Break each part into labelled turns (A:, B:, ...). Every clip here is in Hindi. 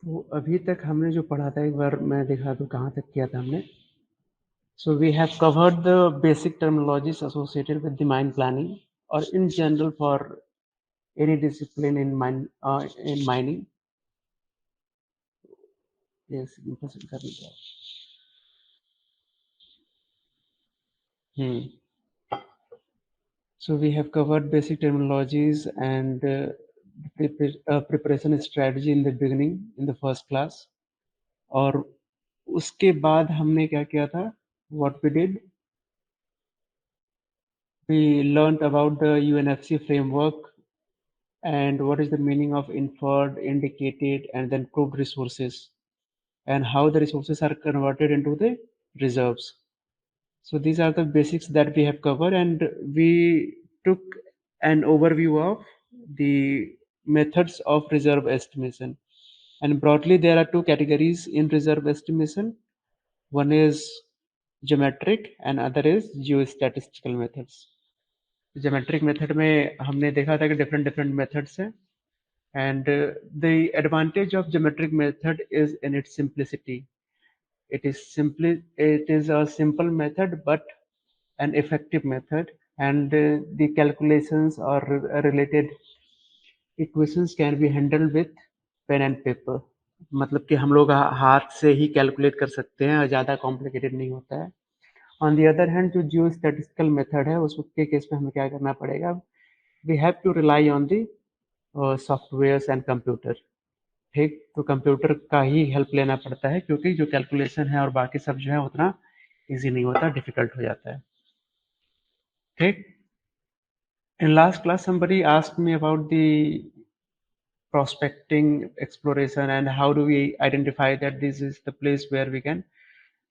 A: तो अभी तक हमने जो पढ़ा था एक बार मैं दिखा दूँ कहाँ तक किया था हमने। So we have covered the basic terminologies associated with the mine planning or in general for any discipline in mining. Yes, पसंद कर लीजिए आप। So we have covered basic terminologies and preparation strategy in the beginning in the first class. और उसके बाद हमने क्या किया था? What we did? We learned about the UNFC framework and what is the meaning of inferred, indicated, and then proved resources, and how the resources are converted into the reserves. So these are the basics that we have covered, and we took an overview of the methods of reserve estimation. And broadly, there are two categories in reserve estimation. One is geometric and other is geostatistical methods. Geometric method में हमने देखा था कि different methods हैं. And the advantage of geometric method is in its simplicity. It is a simple method but an effective method, and the calculations or related equations can be handled with pen and paper. मतलब कि हम लोग हाथ से ही कैलकुलेट कर सकते हैं और ज़्यादा कॉम्प्लिकेटेड नहीं होता है. ऑन दी अदर हैंड जो जियो स्टैटिस्टिकल मेथड है उसके केस में हमें क्या करना पड़ेगा? We have to rely on the softwares and computer. ठीक, तो कंप्यूटर का ही हेल्प लेना पड़ता है क्योंकि जो कैलकुलेशन है और बाकी सब जो है उतना इजी नहीं होता, डिफिकल्ट हो जाता है. ठीक. In last class somebody asked me about the prospecting exploration and how do we identify that this is the place where we can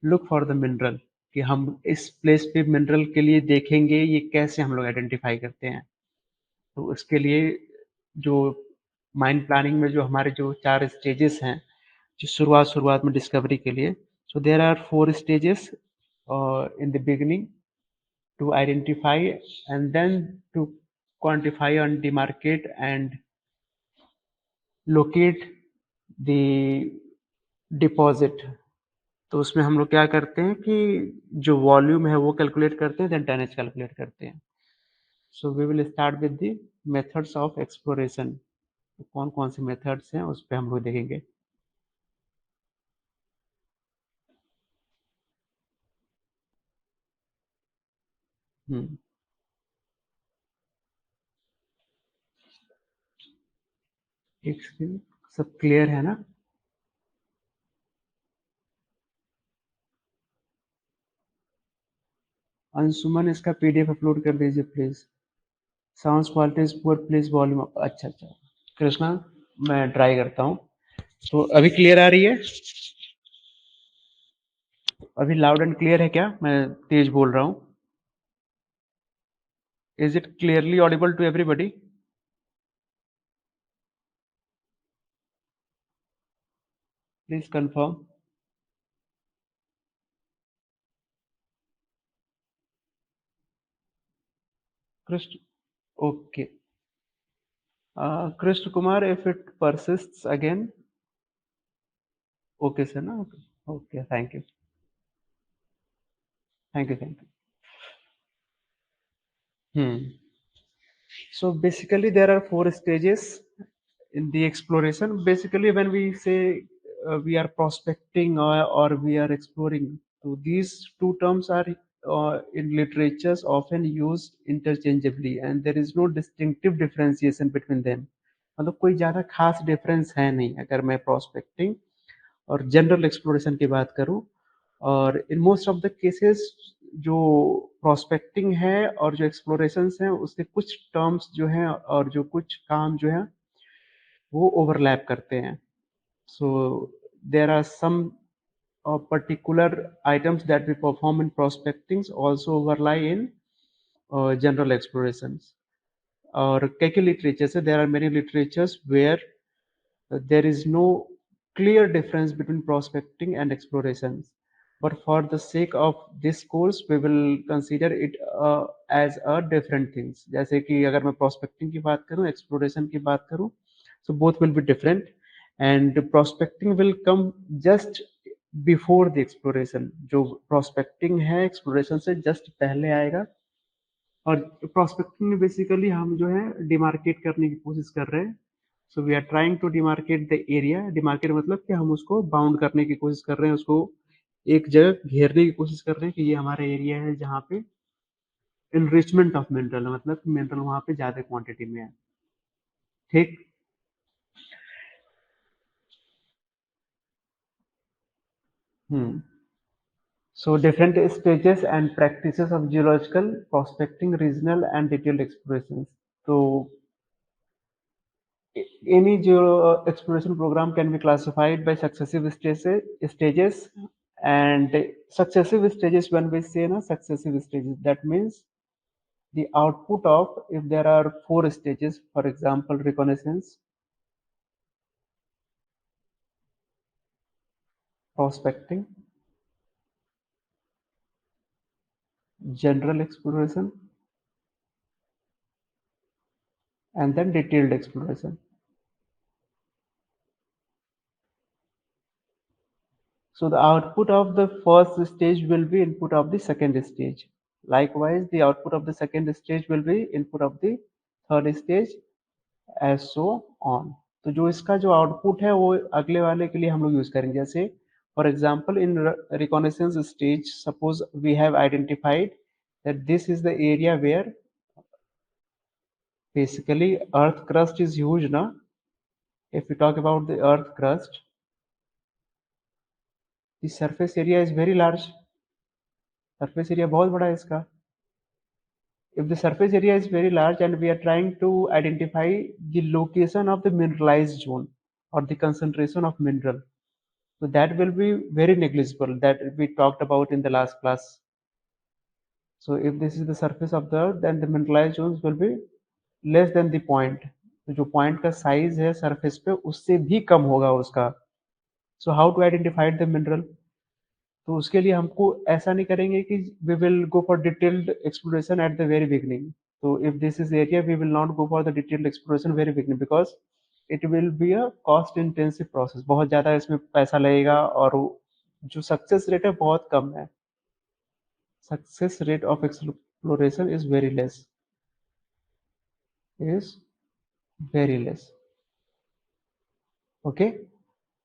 A: look for the mineral, कि हम इस प्लेस पे मिनरल के लिए देखेंगे, ये कैसे हम लोग आइडेंटिफाई करते हैं. तो उसके लिए जो माइंड प्लानिंग में जो हमारे जो 4 स्टेजेस हैं, जो शुरुआत में डिस्कवरी के लिए, so there are 4 stages in the beginning to identify and then to quantify and demarcate and locate the deposit. तो उसमें हम लोग क्या करते हैं कि जो वॉल्यूम है वो कैलकुलेट करते हैं, देन टनेज कैलकुलेट करते हैं. So we will start with the methods of exploration. कौन कौन से मेथड्स हैं उस पर हम लोग देखेंगे. एक सेकंड, सब क्लियर है ना? अंशुमन इसका पीडीएफ अपलोड कर दीजिए please. Sound quality is poor, please volume. अच्छा अच्छा कृष्णा, मैं ट्राई करता हूँ. तो अभी क्लियर आ रही है? अभी लाउड एंड क्लियर है क्या? मैं तेज बोल रहा हूँ. Is it clearly audible to everybody? Please confirm. Krishna, okay. Krishna Kumar, if it persists again. Okay sir ना? Okay, thank you. Thank you, thank you. So basically there are 4 stages in the exploration. Basically when we say we are prospecting or we are exploring, so these two terms are in literatures often used interchangeably and there is no distinctive differentiation between them. मतलब कोई ज़्यादा खास डिफरेंस है नहीं अगर मैं prospecting और जनरल एक्सप्लोरेशन की बात करूं. और in most of the cases जो प्रोस्पेक्टिंग है और जो एक्सप्लोरेशंस हैं उसके कुछ टर्म्स जो हैं और जो कुछ काम जो है वो ओवरलैप करते हैं. So there are some particular items that we perform in prospecting also overlie in general explorations. और कई लिटरेचर से there are many literatures where there is no clear difference between prospecting and explorations. But for the sake of this course, we will consider it as a different things. जैसे कि अगर मैं prospecting की बात करूं, exploration की बात करूं, so both will be different. And prospecting will come just before the exploration. जो प्रोस्पेक्टिंग है एक्सप्लोरेशन से जस्ट पहले आएगा। और प्रोस्पेक्टिंग में बेसिकली हम जो है डिमार्केट करने की कोशिश कर रहे हैं। So we are trying to demarcate the area. Demarcate मतलब कि हम उसको बाउंड करने की कोशिश कर रहे हैं, उसको एक जगह घेरने की कोशिश कर रहे हैं कि ये हमारा एरिया है जहाँ पे इनरिचमेंट ऑफ मिनरल, मतलब मिनरल वहाँ पे ज्यादा क्वांटिटी में है। ठीक। हम्म। So different stages and practices of geological prospecting, regional and detailed explorations. So any geo exploration program can be classified by stages and successive stages. When we say na successive stages, that means the output of, if there are four stages, for example, reconnaissance, prospecting, general exploration, and then detailed exploration. So the output of the first stage will be input of the second stage. Likewise, the output of the second stage will be input of the third stage, as so on. तो जो इसका जो आउटपुट है वो अगले वाले के लिए हम लोग यूज करेंगे। जैसे for example in reconnaissance stage, suppose we have identified that this is the area where basically earth crust is huge now. If we talk about the earth crust, the surface area is very large। Surface area बहुत बड़ा है इसका। If the surface area is very large and we are trying to identify the location of the mineralized zone or the concentration of mineral, so that will be very negligible, that we talked about in the last class. So if this is the surface of the earth, then the mineralized zones will be less than the point। तो जो पॉइंट का साइज है सरफेस पे उससे भी कम होगा उसका। So how to identify the mineral? तो उसके लिए हमको ऐसा नहीं करेंगे कि we will go for detailed exploration at the very beginning. तो if this is area we will not go for the detailed exploration very beginning, because it will be a cost intensive process. बहुत ज़्यादा इसमें पैसा लगेगा और जो सक्सेस रेट है बहुत कम है। Success rate of exploration is very less, is very less. Okay.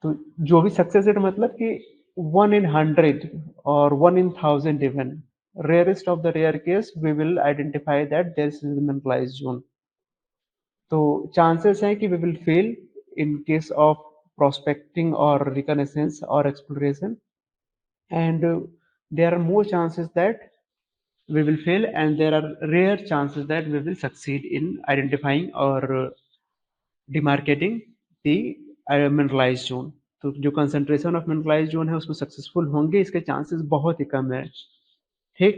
A: तो जो भी सक्सेस रेट मतलब कि 1 in 100 और 1 in 1000 even, rarest of the rare case we will identify that there is a mineralized zone। तो चांसेस हैं कि we will fail in case of prospecting or reconnaissance or exploration, and there are more chances that we will fail and there are rare chances that we will succeed in identifying or demarcating the mineralise zone. तो जो कंसंट्रेशन ऑफ मिनरलाइज जोन है उसमें सक्सेसफुल होंगे, इसके चांसेस बहुत ही कम है। ठीक।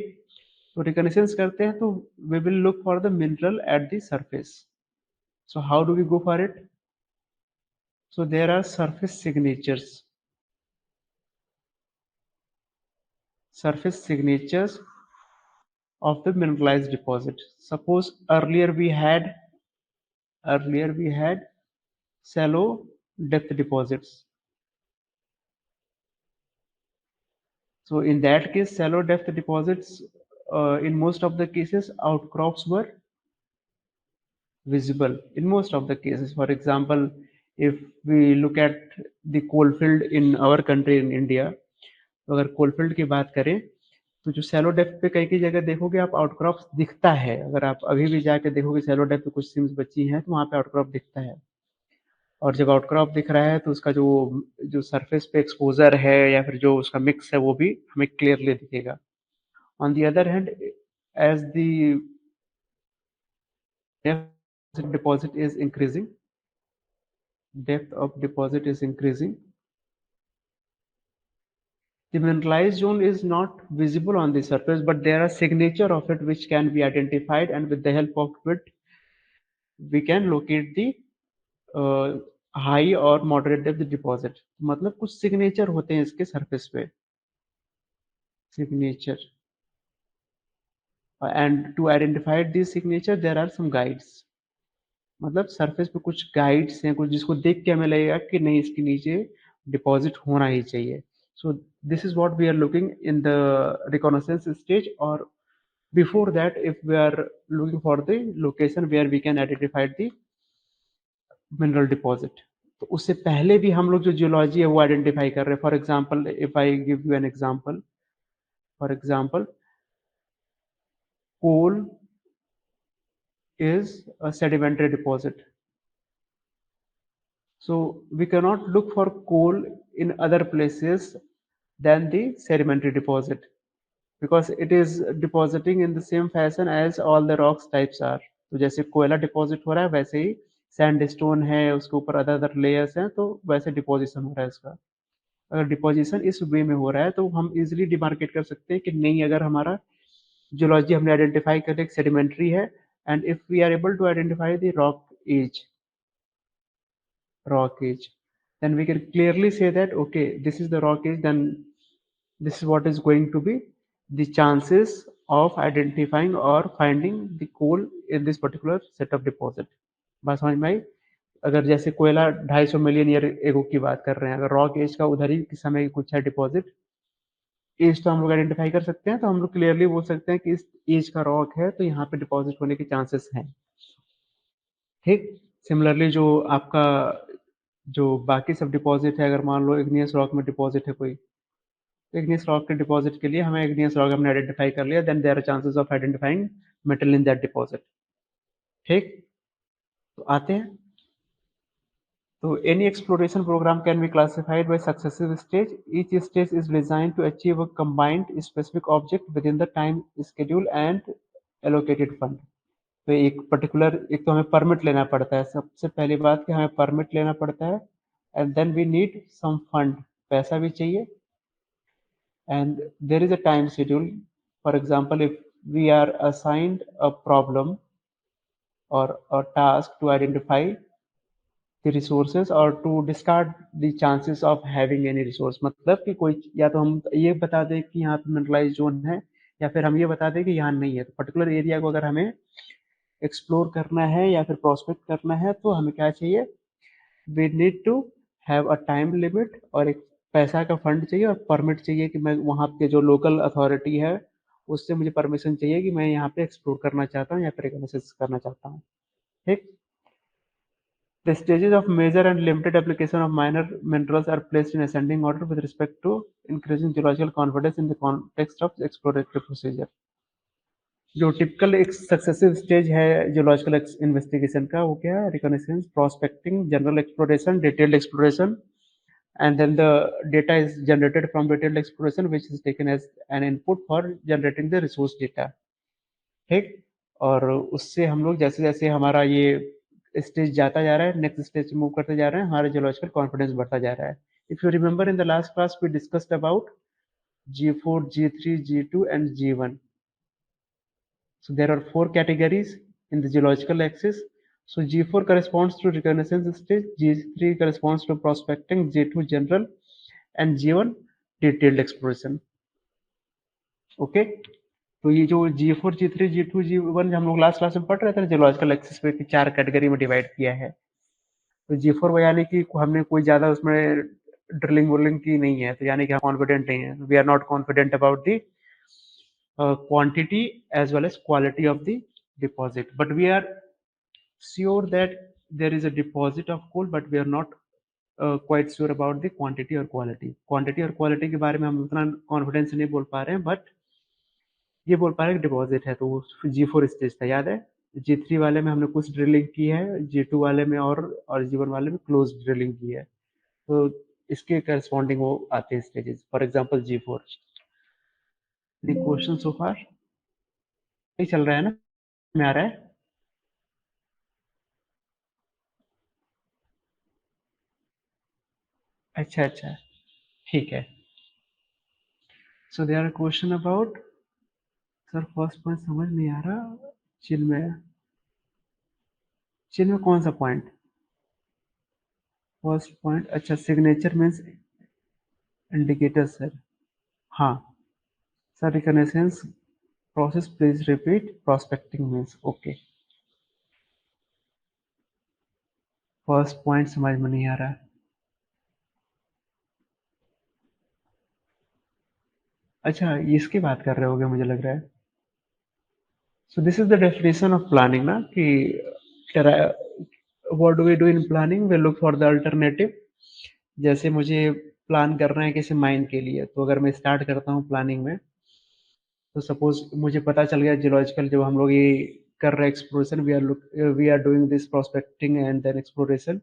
A: तो रिकनेसेंस करते हैं तो we will look for the mineral at the surface. So how do we go for it? So there are surface signatures. surface signatures of the mineralized deposit। Suppose earlier we had shallow depth deposits। So in that case, shallow depth deposits, in most of the cases, outcrops were visible in most of the cases। For example, if we look at the coalfield in our country in India, तो अगर कोलफील्ड की बात करें तो जो सैलो डेप्थ पे कई कई जगह देखोगे आप आउटक्रॉप्स दिखता है। अगर आप अभी भी जाके देखोगे सैलो डेप्थ पे कुछ सीम्स बची हैं तो वहाँ पे आउटक्रॉप दिखता है। और जब आउटक्रॉप दिख रहा है तो उसका जो जो सरफेस पे एक्सपोजर है या फिर जो उसका मिक्स है वो भी हमें क्लियरली दिखेगा। On the other hand, as the deposit is increasing, depth of deposit is increasing, the mineralized zone is not visible on the surface, but there are signature of it which can be identified, and with the help of it, we can locate the high or moderate depth deposit। मतलब कुछ सिग्नेचर होते हैं इसके सरफेस पे, signature. And to identify this signature there are some guides। मतलब सरफेस पे कुछ गाइड्स हैं, कुछ जिसको देख के हमें लगेगा कि नहीं इसके नीचे डिपॉजिट होना ही चाहिए. So this is what we are looking in the reconnaissance stage. और before that, if we are looking for the location where we can identify the mineral deposit, तो उससे पहले भी हम लोग जो जियोलॉजी है वो आइडेंटिफाई कर रहे हैं. For example, if I give you an example, for example, coal is a sedimentary deposit. So we cannot look for coal in other places than the sedimentary deposit, because it is depositing in the same fashion as all the rocks types are. तो जैसे कोयला डिपॉजिट हो रहा है वैसे ही सैंडस्टोन है, उसके ऊपर अदर अदर लेयर्स हैं, तो वैसे डिपोजिशन हो रहा है इसका. अगर डिपोजिशन इस वे में हो रहा है तो हम इजीली डिमार्केट कर सकते हैं कि नहीं, अगर हमारा जियोलॉजी हमने आइडेंटिफाई कर एक सेडिमेंट्री है, and if we are able to identify the rock age, then we can clearly say that okay, this is the rock age, then this is what is going to be the chances of identifying or finding the coal in this particular set of deposit. बात समझ में आई? अगर जैसे कोयला 250 मिलियन ईयर एगो की बात कर रहे हैं, अगर रॉक एज का उधर ही किस समय कुछ है डिपॉजिट, एज तो हम लोग आइडेंटिफाई कर सकते हैं, तो हम लोग क्लियरली बोल सकते हैं कि इस एज का रॉक है तो यहाँ पे डिपॉजिट होने के चांसेस हैं. ठीक. सिमिलरली जो आपका जो बाकी सब डिपॉजिट है, अगर मान लो इग्नियस रॉक में डिपॉजिट है कोई, तो इग्नियस रॉक के डिपॉजिट के लिए हमें इग्नियस रॉक हमने आइडेंटिफाई कर लिया, then there are chances of identifying metal in that deposit. ठीक. तो आते हैं. तो any exploration program can be classified by successive stage. Each stage is designed to achieve a combined specific object within the time schedule and allocated fund. तो एक पर्टिकुलर, एक तो हमें परमिट लेना पड़ता है, सबसे पहली बात कि हमें परमिट लेना पड़ता है, and then we need some fund, पैसा भी चाहिए, and there is a time schedule. For example, if we are assigned a problem or a task to identify the resources or to discard the chances of having any resource, मतलब कि कोई, या तो हम ये बता दें कि यहाँ पे मिनरलाइज जोन है, या फिर हम ये बता दें कि यहाँ नहीं है. तो पर्टिकुलर एरिया को अगर हमें एक्सप्लोर करना है या फिर प्रोस्पेक्ट करना है तो हमें क्या चाहिए, we need to have a time limit, और एक पैसा का फंड चाहिए, और परमिट चाहिए कि मैं वहाँ के जो लोकल अथॉरिटी है उससे मुझे परमिशन चाहिए कि मैं यहाँ पे एक्सप्लोर करना चाहता हूँ या फिर एनालिसिस करना चाहता हूँ. ठीक. The stages of major and limited application of minor minerals are placed in ascending order with respect to increasing geological confidence in the context of exploratory procedure. जो टिपिकल एक सक्सेसिव स्टेज है जियोलॉजिकल इन्वेस्टिगेशन का, वो क्या है, recognition, prospecting, general exploration, detailed exploration, and then the data is generated from detailed exploration which is taken as an input for generating the resource data. ठीक. और उससे हम लोग जैसे जैसे हमारा ये स्टेज जाता जा रहा है, नेक्स्ट स्टेज मूव करते जा रहे हैं, हमारा जियोलॉजिकल कॉन्फिडेंस बढ़ता जा रहा है. If you remember in the last class we discussed about G4, G3, G2 and G1. So there are four categories in the geological axis. So G4 corresponds to reconnaissance stage, G3 corresponds to prospecting, G2 general, and G1 detailed exploration. Okay. तो ये जो G4, G3, G2, G1 हम लोग लास्ट क्लास में पढ़ रहे थे, जियोलॉजिकल एक्सिस पे चार कैटेगरी में डिवाइड किया है. तो G4 यानी कि हमने कोई ज्यादा उसमें ड्रिलिंग वुलिंग की नहीं है, तो यानी कि हम कॉन्फिडेंट नहीं है, we are not confident about the quantity as well as quality of the deposit, but we are sure that there is a deposit of coal, but we are not quite sure about the quantity or quality. Quantity और quality के बारे में हम उतना कॉन्फिडेंस नहीं बोल पा रहे हैं, बट ये बोल पा रहे हैं कि डिपॉजिट है. तो G4 स्टेज था, याद है. G3 वाले में हमने कुछ ड्रिलिंग की है, G2 वाले में और G1 वाले में क्लोज ड्रिलिंग की है. तो इसके करस्पॉन्डिंग वो आते हैं stages. For example G4. The question so far नहीं चल रहा है ना, में आ रहा है. अच्छा अच्छा, ठीक है. So there are question about, sir first point समझ नहीं आ रहा. चिल में, चिल में कौन सा पॉइंट, फर्स्ट पॉइंट, अच्छा सिग्नेचर मीन्स इंडिकेटर सर. हाँ sir, reconnaissance process please repeat, prospecting means okay. First point समझ में नहीं आ रहा है। अच्छा, इसकी बात कर रहे होगे मुझे लग रहा है। So this is the definition of planning ना, कि what do we do in planning, we look for the alternative. जैसे मुझे प्लान करना है किसी माइन के लिए, तो अगर मैं स्टार्ट करता हूँ प्लानिंग में, तो सपोज मुझे पता चल गया जियोलॉजिकल, जब हम लोग ये कर रहे हैं exploration, we are doing this prospecting and then exploration,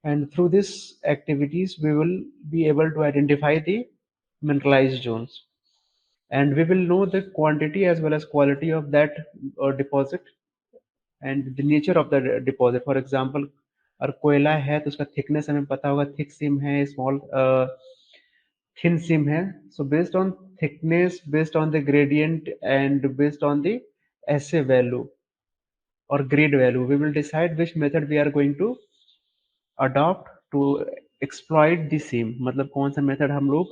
A: and through this activities we will be able to identify the mineralized zones, and we will know the quantity as well as quality of that deposit and the nature of the deposit. For example, और कोयला है तो उसका थिकनेस हमें पता होगा, थिक सिम है, स्मॉल थिन सिम है। So based on thickness, based on the gradient and based on the SA value और grade value, we will decide which method we are going to adopt to exploit the same, मतलब कौन सा मेथड हम लोग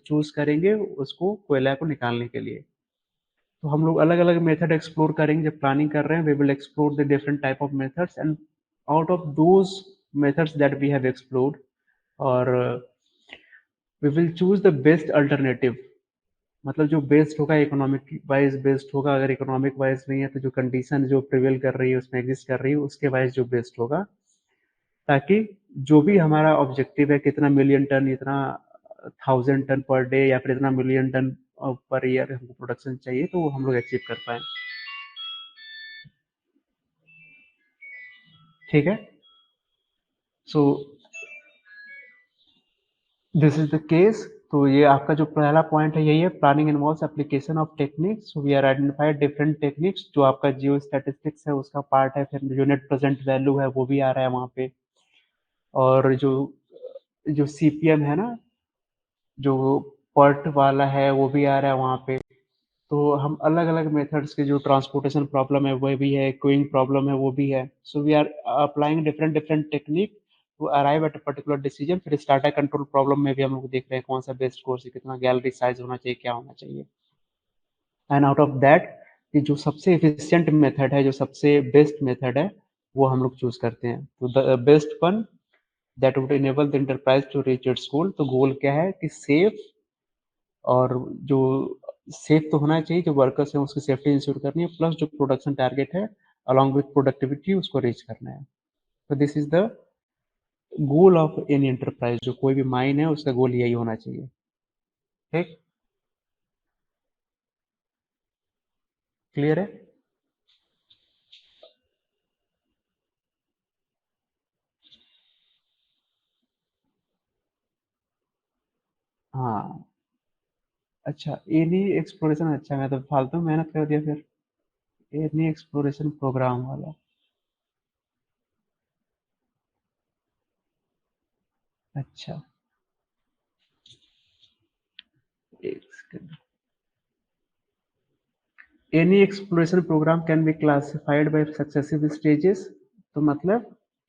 A: चूज करेंगे उसको कोयला को निकालने के लिए। तो हम लोग अलग अलग मेथड एक्सप्लोर करेंगे जब प्लानिंग कर रहे हैं। We will explore the different type of methods, and out of those methods that we have explored, और we will choose the best alternative, मतलब जो बेस्ट होगा, इकोनॉमिक वाइज बेस्ट होगा। अगर इकोनॉमिक वाइज नहीं है तो जो कंडीशन जो प्रिवेल कर रही है उसमें एग्जिस्ट कर रही है उसके वाइज जो बेस्ट होगा, ताकि जो भी हमारा ऑब्जेक्टिव है, कितना मिलियन टन, इतना 1000 टन पर डे या फिर इतना मिलियन टन पर ईयर हमको प्रोडक्शन चाहिए, तो वो हम लोग अचीव कर पाए। ठीक है। So this is the case. तो ये आपका जो पहला पॉइंट है यही है, planning involves application of techniques. So we are identified different techniques, जो आपका जियो स्टैटिस्टिक्स है उसका पार्ट है, फिर जो नेट प्रेजेंट वैल्यू है वो भी आ रहा है वहाँ पे, और जो जो सीपीएम है ना, जो पर्ट वाला है वो भी आ रहा है वहाँ पे। तो हम अलग अलग मेथड्स के, जो ट्रांसपोर्टेशन प्रॉब्लम है वो भी है, क्यूइंग प्रॉब्लम है वो भी है। So we are applying different different technique to arrive at a particular decision. फिर स्टार्टर कंट्रोल प्रॉब्लम में भी हम लोग देख रहे हैं कौन सा बेस्ट कोर्स है, कितना गैलरी साइज होना चाहिए, क्या होना चाहिए। एंड आउट ऑफ दैट, कि जो सबसे एफिशिएंट मेथड है, जो सबसे बेस्ट मेथड है, वो हम लोग चूज करते हैं। तो the best one that would enable the enterprise to reach its goal. तो गोल क्या है कि सेफ, और जो सेफ तो होना चाहिए, जो वर्कर्स हैं उसकी सेफ्टी इंश्योर करनी है, प्लस जो प्रोडक्शन टारगेट है अलॉन्ग विथ प्रोडक्टिविटी उसको रीच करना है। तो this is the goal of any enterprise, जो कोई भी माइन है उसका गोल यही होना चाहिए। ठीक, क्लियर है। हाँ। अच्छा, एनी एक्सप्लोरेशन, अच्छा मैं तो फालतू में मेहनत कर दिया फिर। एनी एक्सप्लोरेशन प्रोग्राम वाला। अच्छा, एक second. Any exploration program can be classified by successive stages. तो मतलब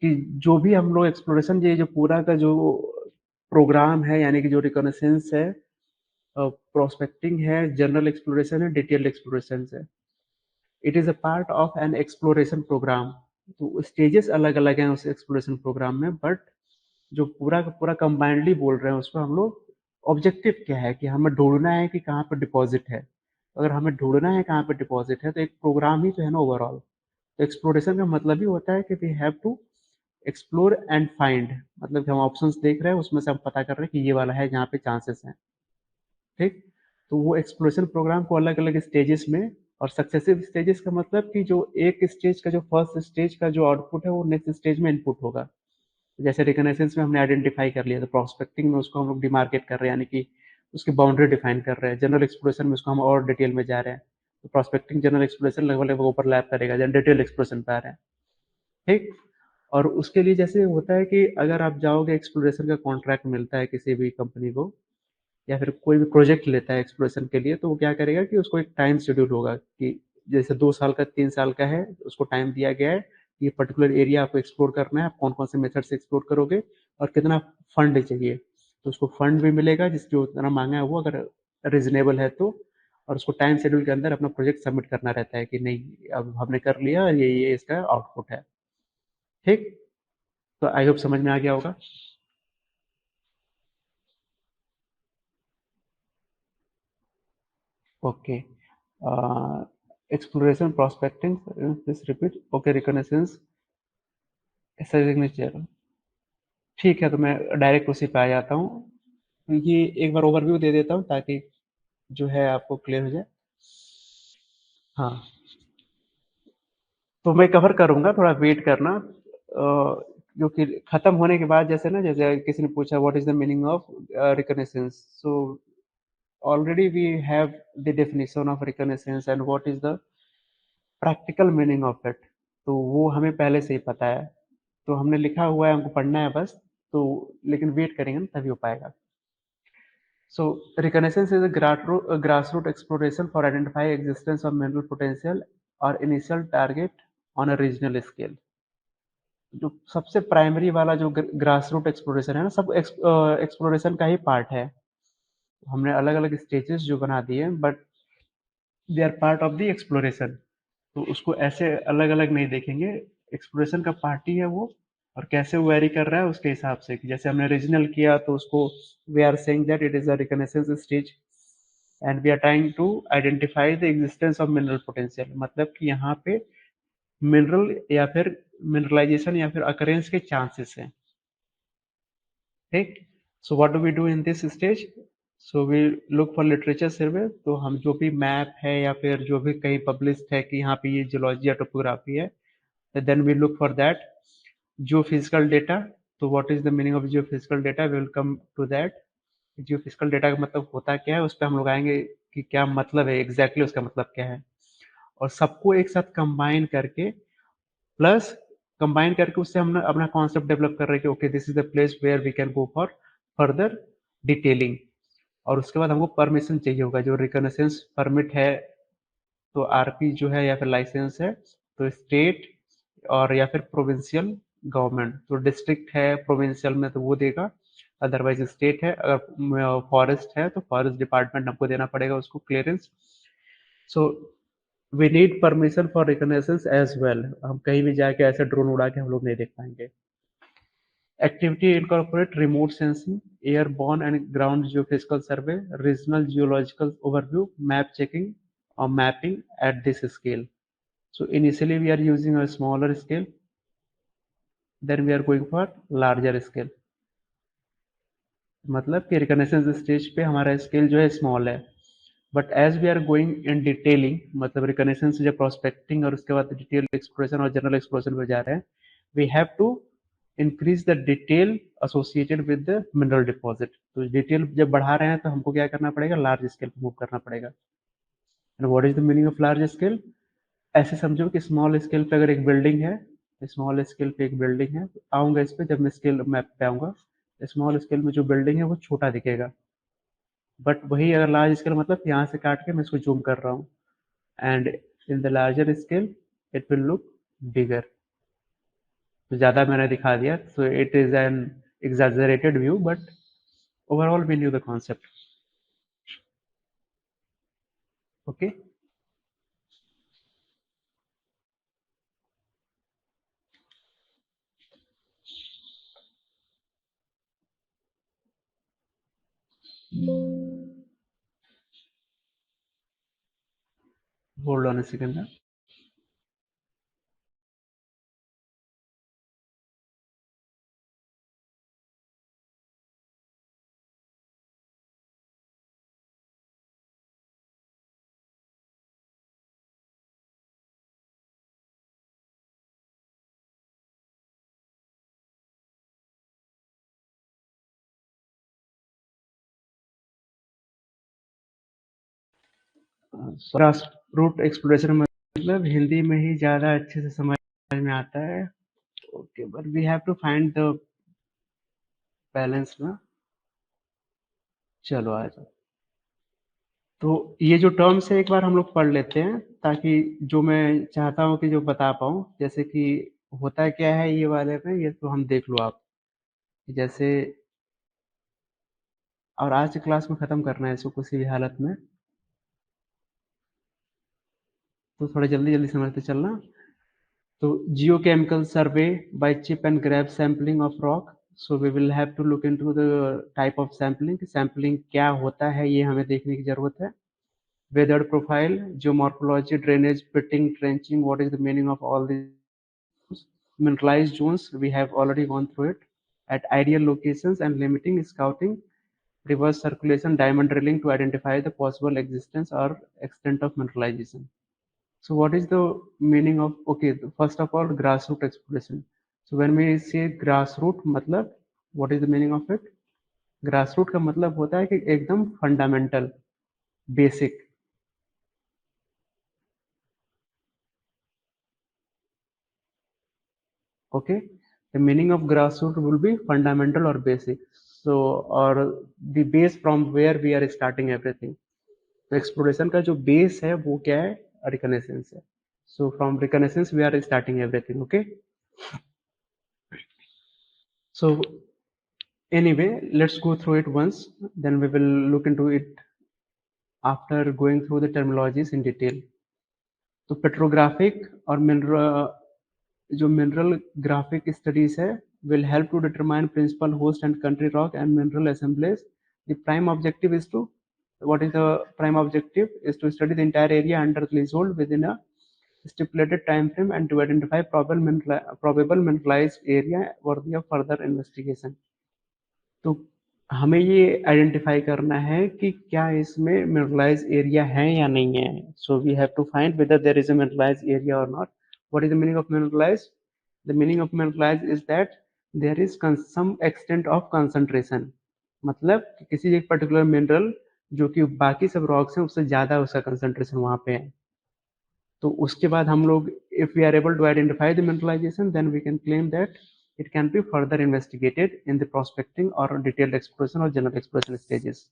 A: कि जो भी हम लोग एक्सप्लोरेशन, ये जो पूरा का जो प्रोग्राम है, यानी कि जो रिकॉनेसेंस है, प्रोस्पेक्टिंग है, जनरल एक्सप्लोरेशन है, डिटेल्ड एक्सप्लोरेशन है, it is a part of an exploration program. तो स्टेजेस अलग अलग हैं उस एक्सप्लोरेशन प्रोग्राम में, बट जो पूरा का पूरा कंबाइंडली बोल रहे हैं उसको हम लोग, ऑब्जेक्टिव क्या है कि हमें ढूंढना है कि कहाँ पर डिपॉजिट है। अगर हमें ढूंढना है कहाँ पर डिपॉजिट है, तो एक प्रोग्राम ही तो है ना ओवरऑल। तो एक्सप्लोरेशन का मतलब ही होता है कि we have to explore and find, मतलब कि हम ऑप्शंस देख रहे हैं उसमें से हम पता कर रहे हैं कि ये वाला है जहाँ पे चांसेस हैं। ठीक। तो वो एक्सप्लोरेशन प्रोग्राम को अलग अलग स्टेजेस में, और सक्सेसिव स्टेजेस का मतलब कि जो एक स्टेज का, जो फर्स्ट स्टेज का जो आउटपुट है वो नेक्स्ट स्टेज में इनपुट होगा। जैसे रिकनेसेंस में हमने आइडेंटिफाई कर लिया, तो प्रोस्पेक्टिंग में उसको हम लोग डिमार्केट कर रहे हैं, यानी कि उसकी बाउंड्री डिफाइन कर रहे हैं। जनरल एक्सप्लोरेशन में उसको हम और डिटेल में जा रहे हैं। तो प्रोस्पेक्टिंग जनरल एक्सप्लोरेशन लगभग लगभग ओवरलैप करेगा, जब डिटेल एक्सप्लोरेशन पे आ रहे हैं। ठीक। और उसके लिए जैसे होता है कि अगर आप जाओगे, एक्सप्लोरेशन का कॉन्ट्रैक्ट मिलता है किसी भी कंपनी को, या फिर कोई भी प्रोजेक्ट लेता है एक्सप्लोरेशन के लिए, तो वो क्या करेगा कि उसको एक टाइम शेड्यूल होगा कि जैसे 2 साल का, 3 साल का है, उसको टाइम दिया गया है, ये पर्टिकुलर एरिया आपको एक्सप्लोर करना है, आप कौन कौन से मेथड से एक्सप्लोर करोगे, और कितना फंड चाहिए। तो उसको फंड भी मिलेगा जिस जो उतना मांगा है वो, अगर रिजनेबल है तो। और उसको टाइम शेड्यूल के अंदर अपना प्रोजेक्ट सबमिट करना रहता है कि नहीं, अब हमने कर लिया, ये इसका आउटपुट है। ठीक। तो आई होप समझ में आ गया होगा। Okay, exploration prospecting, please repeat. Okay, recognitions, signature. ठीक है, तो मैं डायरेक्ट उसी पे आ जाता हूँ। तो ये एक बार ओवरव्यू दे देता हूँ ताकि जो है आपको क्लियर हो जाए। हाँ, तो मैं कवर करूंगा, थोड़ा वेट करना, क्योंकि खत्म होने के बाद जैसे ना, जैसे किसी ने पूछा what is the meaning of recognitions, so already we have the definition of recognitions and what is the practical meaning of it, तो वो हमें पहले से ही पता है, तो हमने लिखा हुआ है, हमको पढ़ना है बस। तो लेकिन वेट करेंगे ना तभी हो पाएगा। So reconnaissance is a grassroots exploration for identifying existence of mineral potential or initial target on a regional scale। जो सबसे प्राइमरी वाला जो ग्रास रूट एक्सप्लोरेशन है ना, सब एक्सप्लोरेशन का ही पार्ट है। हमने अलग अलग स्टेजेस जो बना दिए, but they are part of the exploration. तो उसको ऐसे अलग अलग नहीं देखेंगे, एक्सप्लोरेशन का पार्ट ही है वो। और कैसे वो वेरी कर रहा है उसके हिसाब से, कि जैसे हमने रीजनल किया तो उसको we are saying that it is a reconnaissance stage and we are trying to identify the existence of mineral potential, मतलब कि यहाँ पे मिनरल या फिर मिनरलाइजेशन या फिर अकरेंस के चांसेस हैं। ठीक। So what do we do in this stage? So we look for literature survey, तो हम जो भी मैप है या फिर जो भी कहीं पब्लिश्ड है कि यहाँ पे ये जियोलॉजी या टोपोग्राफी है, then we look for that. Geophysical data, तो what is the meaning of geophysical data, we will come to that. Geophysical data का मतलब होता क्या है, उस पर हम लोग आएंगे कि क्या मतलब है एग्जैक्टली उसका मतलब क्या है। और सबको एक साथ कंबाइन करके, प्लस कंबाइन करके उससे हम अपना कॉन्सेप्ट डेवलप कर रहे हैं कि okay this is the place where we can go for further detailing. और उसके बाद हमको परमिशन चाहिए होगा, जो रिकॉग्निशंस परमिट है, तो आरपी जो है या फिर लाइसेंस है, तो स्टेट और या फिर प्रोविंशियल गवर्नमेंट, तो डिस्ट्रिक्ट है प्रोविंशियल में तो वो देगा, अदरवाइज स्टेट है, अगर फॉरेस्ट है तो फॉरेस्ट डिपार्टमेंट हमको देना पड़ेगा उसको clearance. So we need permission for recognitions as well, हम कहीं भी जाके ऐसे ड्रोन उड़ा के हम लोग नहीं देख पाएंगे। Activity incorporate remote sensing, airborne and ground geophysical survey, regional geological overview, map checking or mapping at this scale. So initially we are using a smaller scale, then we are going for larger scale। मतलब कि रिकनेसेंस स्टेज पे हमारा स्केल जो है स्मॉल है, but as we are going in detailing, मतलब रिकनेसेंस जब प्रोस्पेक्टिंग और उसके बाद डिटेल एक्सप्लोरेशन और जनरल एक्सप्लोरेशन पे जा रहे हैं, we have to increase the detail associated with the mineral deposit. तो डिटेल जब बढ़ा रहे हैं तो हमको क्या करना पड़ेगा, लार्ज स्केल पे मूव करना पड़ेगा। And what is the meaning of large scale? ऐसे समझो कि स्मॉल स्केल पे अगर एक बिल्डिंग है, स्मॉल स्केल पे एक बिल्डिंग है, आऊंगा इस पे जब मैं स्केल मैप पे आऊंगा, स्मॉल स्केल में जो बिल्डिंग है वो छोटा दिखेगा, बट वही अगर लार्ज स्केल मतलब यहाँ से काट के मैं इसको जूम कर रहा हूँ, and in the larger scale it will look bigger. तो ज़्यादा मैंने दिखा दिया, so it is an exaggerated view, but overall we knew the concept. Okay, hold on a second. Grass root exploration मतलब हिंदी में ही ज़्यादा अच्छे से समझ में आता है। Okay, but we have to find the balance ना। चलो आ जाओ। तो ये जो टर्म्स है एक बार हम लोग पढ़ लेते हैं, ताकि जो मैं चाहता हूँ कि जो बता पाऊँ, जैसे कि होता क्या है ये वाले में, ये तो हम देख लो आप। जैसे, और आज की क्लास में ख़त्म करना है इसको किसी भी हालत में, तो थोड़ा जल्दी जल्दी समझते चलना। So geochemical survey by chip and grab sampling of rock. So we will have to look into the type of sampling. Sampling क्या होता है ये हमें देखने की जरूरत है. Weather profile, geomorphology, drainage, pitting, trenching. What is the meaning of all these? Mineralized zones. We have already gone through it. At ideal locations and limiting scouting, reverse circulation, diamond drilling to identify the possible existence or extent of mineralization. So what is the meaning of, okay, first of all, grassroot exploration. So when we say grassroot, मतलब what is the meaning of it? Grassroot का मतलब होता है कि एकदम fundamental, basic. Okay, the meaning of grassroot will be fundamental or basic. So or the base from where we are starting everything. तो एक्सप्लोरेशन का जो बेस है वो क्या है? रिकनेसेंस है. So from reconnaissance we are starting everything. Okay, so anyway, let's go through it once, then we will look into it after going through the terminologies in detail. तो पेट्रोग्राफिक और मिनरल ग्राफिक स्टडीज है will help to determine principal host and country rock and mineral assemblies. The prime objective is to, what is the prime objective? Is to study the entire area under leasehold within a stipulated time frame and to identify probable mineralized area worthy of further investigation. तो हमें ये आइडेंटिफाई करना है कि क्या इसमें मिनरलाइज एरिया है या नहीं है. So we have to find whether there is a mineralise area और not. What is the meaning of mineralise? The meaning of mineralise is that there is some extent of concentration. मतलब कि किसी एक पर्टिकुलर मिनरल जो कि बाकी सब रॉक्स हैं उससे ज्यादा उसका कंसंट्रेशन वहां पे है. तो उसके बाद हम लोग, if we are able to identify the mineralization, then we can claim that it can be further investigated in the prospecting or detailed exploration or general exploration stages.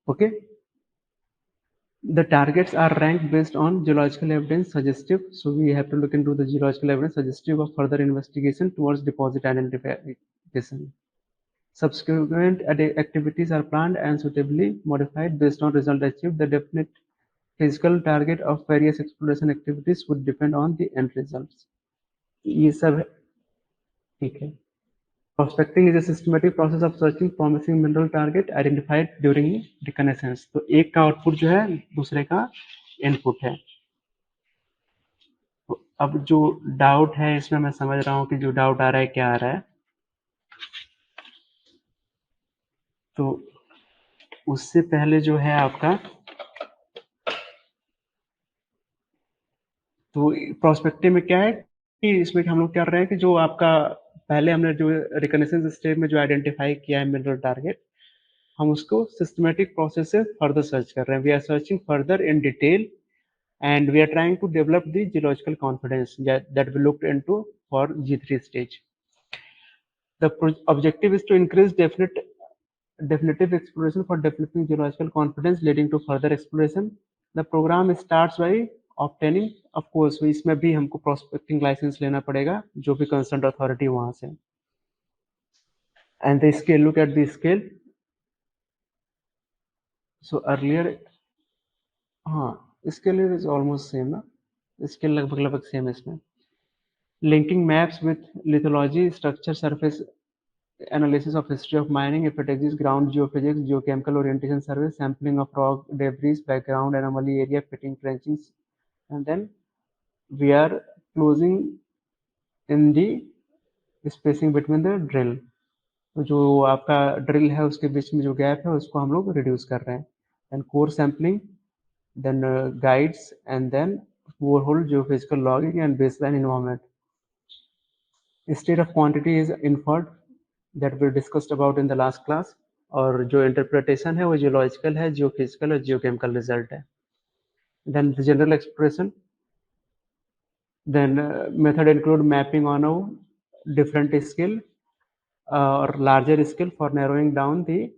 A: Okay, the targets are ranked based on geological evidence suggestive, so we have to look into the geological evidence suggestive of further investigation towards deposit identification. Subsequent activities are planned and suitably modified based on result achieved. The definite physical target of various exploration activities would depend on the end results. ये सब ठीक है. Prospecting is a systematic process of searching promising mineral target identified during reconnaissance. तो एक का आउटपुट जो है दूसरे का इनपुट है. तो अब जो डाउट है इसमें मैं समझ रहा हूँ कि जो डाउट आ रहा है क्या आ रहा है. तो उससे पहले जो है आपका, तो प्रोस्पेक्टिव में क्या है कि इसमें हम लोग कर रहे हैं कि जो आपका पहले हमने जो रिकनेसेंस स्टेज में जो आइडेंटिफाई किया है मिनरल टारगेट, हम उसको सिस्टमेटिक प्रोसेस से फर्दर सर्च कर रहे हैं. We are searching further in detail and we are trying to develop the geological confidence that we looked into for G3 stage. The objective is to increase definitive exploration for developing geological confidence leading to further exploration. The program starts by obtaining, of course, इसमें भी हमको prospecting license लेना पड़ेगा जो भी concerned authority वहां से. And the scale, look at the scale. So earlier, हाँ, scale is almost same ना, scale लगभग same है इसमें. Linking maps with lithology, structure, surface analysis of history of mining, if it exists, ground geophysics, geochemical orientation survey, sampling of rock debris, background anomaly area, fitting trenchings, and then we are closing in the spacing between the drill. तो जो आपका ड्रिल है उसके बीच में जो गैप है उसको हम लोग रिड्यूस कर रहे हैं. Then core sampling, then guides, and then borehole geophysical logging and baseline environment. State of quantity is inferred that we discussed about in the last class, और जो interpretation है वो geological है, geophysical और geochemical result है. Then the general expression, then method include mapping on a different scale or larger scale for narrowing down the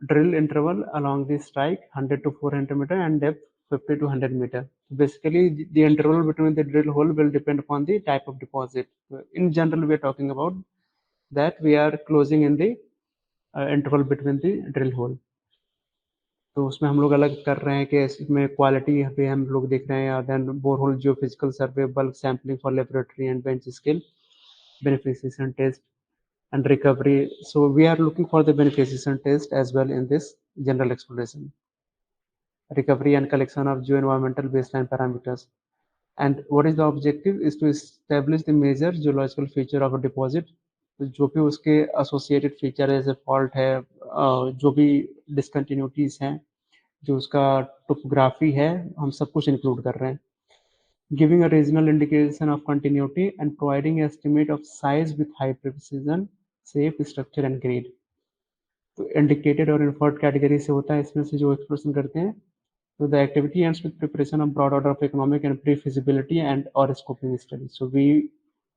A: drill interval along the strike 100 to 400 meter and depth 50 to 100 meter. Basically, the interval between the drill hole will depend upon the type of deposit. In general, we are talking about that we are closing in the interval between the drill hole. तो उसमें हम लोग अलग कर रहे हैं कि इसमें क्वालिटी पे हम लोग देख रहे हैं, then borehole geophysical survey, bulk sampling for laboratory and bench scale beneficiation test and recovery. So we are looking for the beneficiation test as well in this general exploration, recovery and collection of geo-environmental baseline parameters. And what is the objective is to establish the major geological feature of a deposit. तो जो भी उसके associated feature है, जैसे fault है, जो भी discontinuities हैं, जो उसका topography है, हम सब कुछ include कर रहे हैं. Giving a regional indication of continuity and providing an estimate of size with high precision, shape, structure and grade. तो इंडिकेटेड और इन्फर्ड कैटेगरी से होता है, इसमें से जो एक्सप्लोरेशन करते हैं. So the activity ends with preparation of broad order of economic and pre-feasibility and or scoping study. So we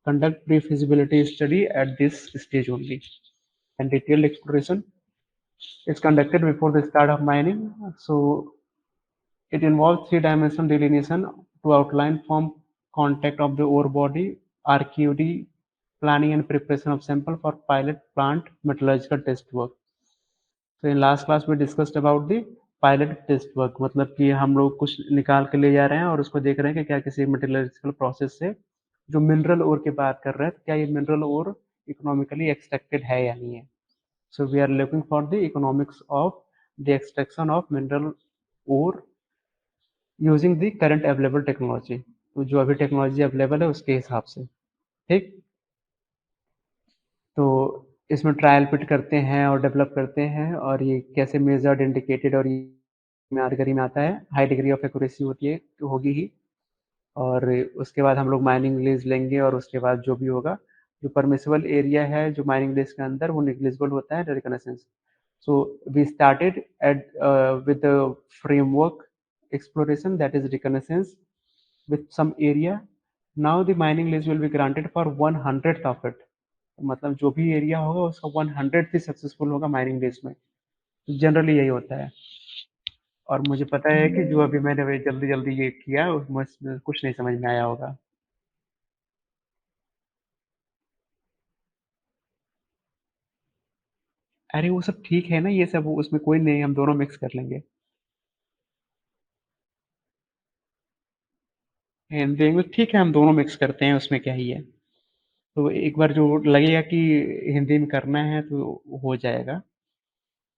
A: conduct pre-feasibility study at this stage only. And detailed exploration is conducted before the start of mining. So it involves three-dimensional delineation to outline form contact of the ore body, RQD, planning and preparation of sample for pilot plant metallurgical test work. तो इन लास्ट क्लास में discussed about the pilot test work, मतलब कि हम लोग कुछ निकाल के ले जा रहे हैं और उसको देख रहे हैं कि क्या किसी मटेरियलिस्टिकल प्रोसेस से जो मिनरल ओर की बात कर रहे हैं, तो क्या ये मिनरल ओर इकोनॉमिकली एक्सट्रैक्टेड है या नहीं है. So we are looking for the economics of the extraction of mineral ore using the current available technology. तो जो अभी टेक्नोलॉजी अवेलेबल है उसके हिसाब से. ठीक. तो इसमें ट्रायल पिट करते हैं और डेवलप करते हैं, और ये कैसे मेजर्ड इंडिकेटेड और कैटेगरी में आता है. हाई डिग्री ऑफ एक्यूरेसी होती है, तो होगी ही. और उसके बाद हम लोग माइनिंग लीज लेंगे, और उसके बाद जो भी होगा, जो परमिसिबल एरिया है जो माइनिंग लीज के अंदर, वो निग्लिजिबल होता है reconnaissance. So we started at with framework exploration, that is reconnaissance with some area. Now the mining lease will be granted for 1/100th of it. मतलब जो भी एरिया होगा उसका 1/100th ही सक्सेसफुल होगा माइनिंग लेज में. जनरली यही होता है. और मुझे पता है कि जो अभी मैंने वही जल्दी जल्दी ये किया उसमें कुछ नहीं समझ में आया होगा. अरे वो सब ठीक है ना, ये सब उसमें कोई नहीं, हम दोनों मिक्स कर लेंगे. हिंदी इंग्लिश ठीक है, हम दोनों मिक्स करते हैं, उसमें क्या ही है. तो एक बार जो लगेगा कि हिंदी में करना है तो हो जाएगा.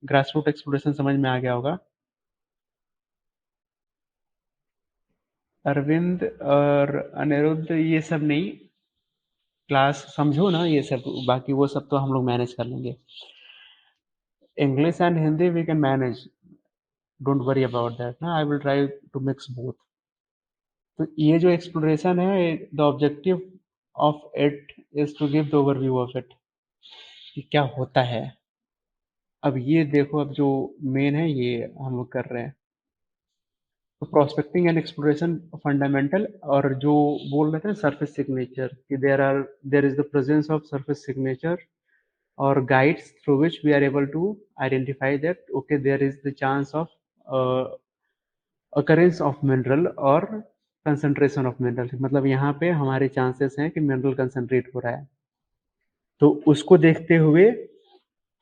A: ग्रास रूट एक्सप्लोरेशन समझ में आ गया होगा. अरविंद और अनिरुद्ध ये सब नहीं, क्लास समझो ना ये सब, बाकी वो सब तो हम लोग मैनेज कर लेंगे. English and Hindi we can manage, don't worry about that ना. I will try to mix both. तो ये जो एक्सप्लोरेशन है, the objective of it is to give the overview of it, कि क्या होता है. अब ये देखो, अब जो मेन है ये हम लोग कर रहे हैं. तो प्रोस्पेक्टिंग एंड एक्सप्लोरेशन फंडामेंटल, और जो बोल रहे थे सरफेस सिग्नेचर, कि there is the presence of surface signature or guides through which we are able to identify that okay there is the chance of uh, occurrence of mineral or concentration of mineral, मतलब यहाँ पे हमारे चांसेस हैं कि मिनरल कंसंट्रेट हो रहा है. तो उसको देखते हुए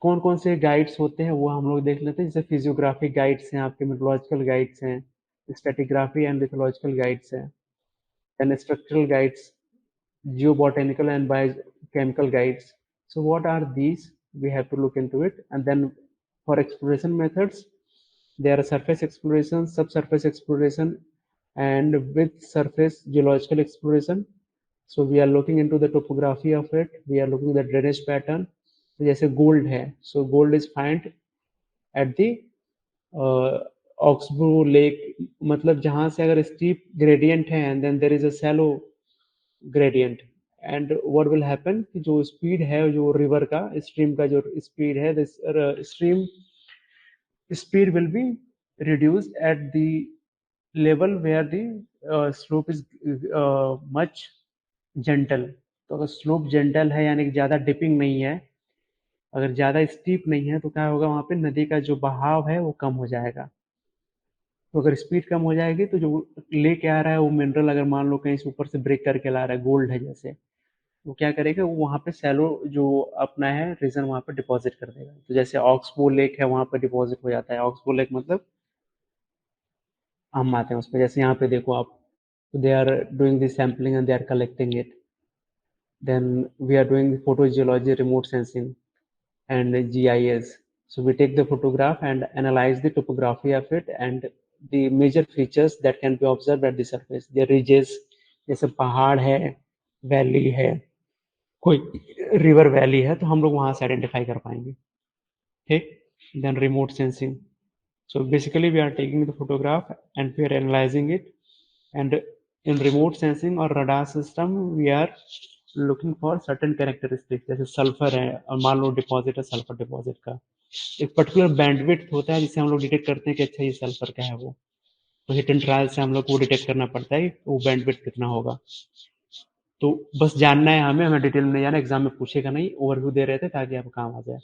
A: कौन कौन से गाइड्स होते हैं वो हम लोग देख लेते हैं. जैसे फिजियोग्राफिक गाइड्स हैं आपके, मेट्रोलॉजिकल गाइड्स हैं, स्टैटिग्राफी एंड लिथोलॉजिकल गाइड्स हैं, and structural guides, geobotanical and biochemical guides. So what are these? We have to look into it. And then for exploration methods, there are surface exploration, subsurface exploration, and with surface geological exploration. So we are looking into the topography of it. We are looking at the drainage pattern. तो जैसे गोल्ड है, so gold is find at the oxbow lake, मतलब जहां से अगर स्टीप ग्रेडियंट है and then there is a shallow gradient, and what will happen कि जो स्पीड है, जो रिवर का स्ट्रीम का जो स्पीड है, this stream speed will be reduced at the level where the slope is much gentle. तो अगर स्लोप जेंटल है यानी कि ज़्यादा डिपिंग नहीं है, अगर ज़्यादा स्टीप नहीं है, तो क्या होगा, वहाँ पे नदी का जो बहाव है वो कम हो जाएगा. तो अगर स्पीड कम हो जाएगी तो जो लेके आ रहा है वो मिनरल, अगर मान लो कहीं से ऊपर से ब्रेक करके ला रहा है, गोल्ड है जैसे, वो क्या करेगा, वो वहाँ पे सैलो जो अपना है रीजन वहाँ पे डिपॉजिट कर देगा. तो जैसे ऑक्सबो लेक है, वहाँ पे डिपॉजिट हो जाता है. ऑक्सबो लेक मतलब हम आते हैं उसमें, जैसे यहाँ पे देखो आप, they are doing the sampling and they are collecting it, then we are doing photogeology, remote sensing, and GIS. So we take the photograph and analyze the topography of it and the major features that can be observed at the surface. The ridges, जैसे पहाड़ है, वैली है, कोई रिवर वैली है, तो हम लोग वहां से आइडेंटिफाई कर पाएंगे. ठीक. Then remote sensing. So basically we are taking the photograph and we are analyzing it, and in remote sensing or radar system we are looking for certain characteristics, जैसे सल्फर है और मान लो डिपॉजिट है सल्फर डिपॉजिट का, एक पर्टिकुलर बैंडविड्थ होता है जिससे हम लोग डिटेक्ट करते हैं कि अच्छा ये सल्फर का है वो, तो हिट एंड ट्रायल से हम लोग को डिटेक्ट करना पड़ता है वो बैंडविड्थ कितना होगा. तो बस जानना है हमें, हमें डिटेल में नहीं जाना, एग्जाम में पूछेगा नहीं, ओवरव्यू दे रहे थे ताकि आपको काम आ जाए.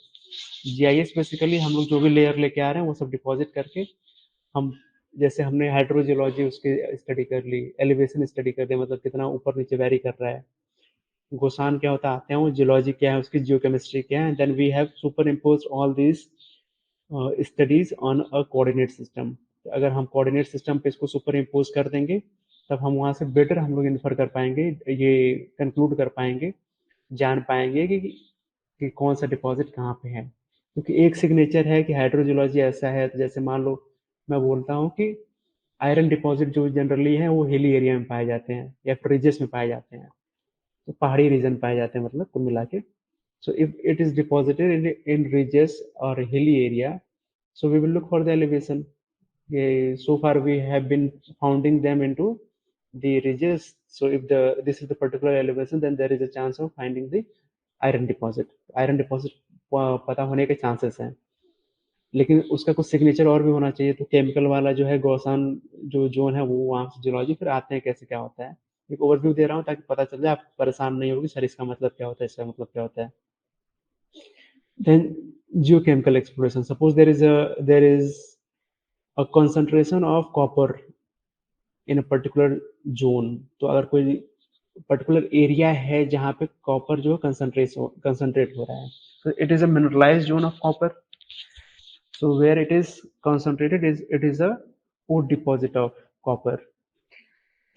A: जीआईएस बेसिकली हम लोग जो भी लेयर लेके आ रहे हैं वो सब डिपॉजिट करके हम, जैसे हमने हाइड्रोजियोलॉजी उसकी स्टडी कर ली, एलिवेशन स्टडी कर ली, मतलब कितना ऊपर नीचे वेरी कर रहा है, गोसान क्या होता है आते हैं, वो जियोलॉजी क्या है, उसकी जियोकेमिस्ट्री क्या है, then we have superimpose all these studies on a coordinate system. अगर हम कोऑर्डिनेट सिस्टम पे इसको सुपर इम्पोज कर देंगे तब हम वहाँ से बेटर हम लोग इन्फर कर पाएंगे, ये कंक्लूड कर पाएंगे, जान पाएंगे कि कौन सा डिपॉजिट कहाँ पे है. क्योंकि एक सिग्नेचर है कि हाइड्रोजियोलॉजी ऐसा है, तो जैसे मान लो मैं बोलता हूँ कि आयरन डिपॉजिट जो जनरली है वो हिली एरिया में पाए जाते हैं या फिर रिजेस में पाए जाते हैं, तो पहाड़ी रीजन पाए जाते हैं मतलब कुल मिला के. So if it is deposited in ridges or hilly area, so we will look for the elevation. So far we have been founding them into the ridges. So if this is the particular elevation, then there is a chance of finding the iron deposit. Iron deposit पता होने के chances हैं, लेकिन उसका कुछ सिग्नेचर और भी होना चाहिए. तो केमिकल वाला जो है गौसान जो जोन है वो वहाँ से जियोलॉजी फिर आते हैं कैसे क्या होता है, एक ओवरव्यू दे रहा हूँ ताकि पता चल जाए, आप परेशान नहीं होगी सर इसका मतलब क्या होता है इसका मतलब क्या होता है. Then geochemical exploration. Suppose there is a concentration of copper in a particular zone. तो अगर कोई पर्टिकुलर एरिया है जहाँ पे कॉपर जो कंसंट्रेट हो रहा है, so it is a mineralized zone of copper. So where it is concentrated is it is a ore deposit of copper.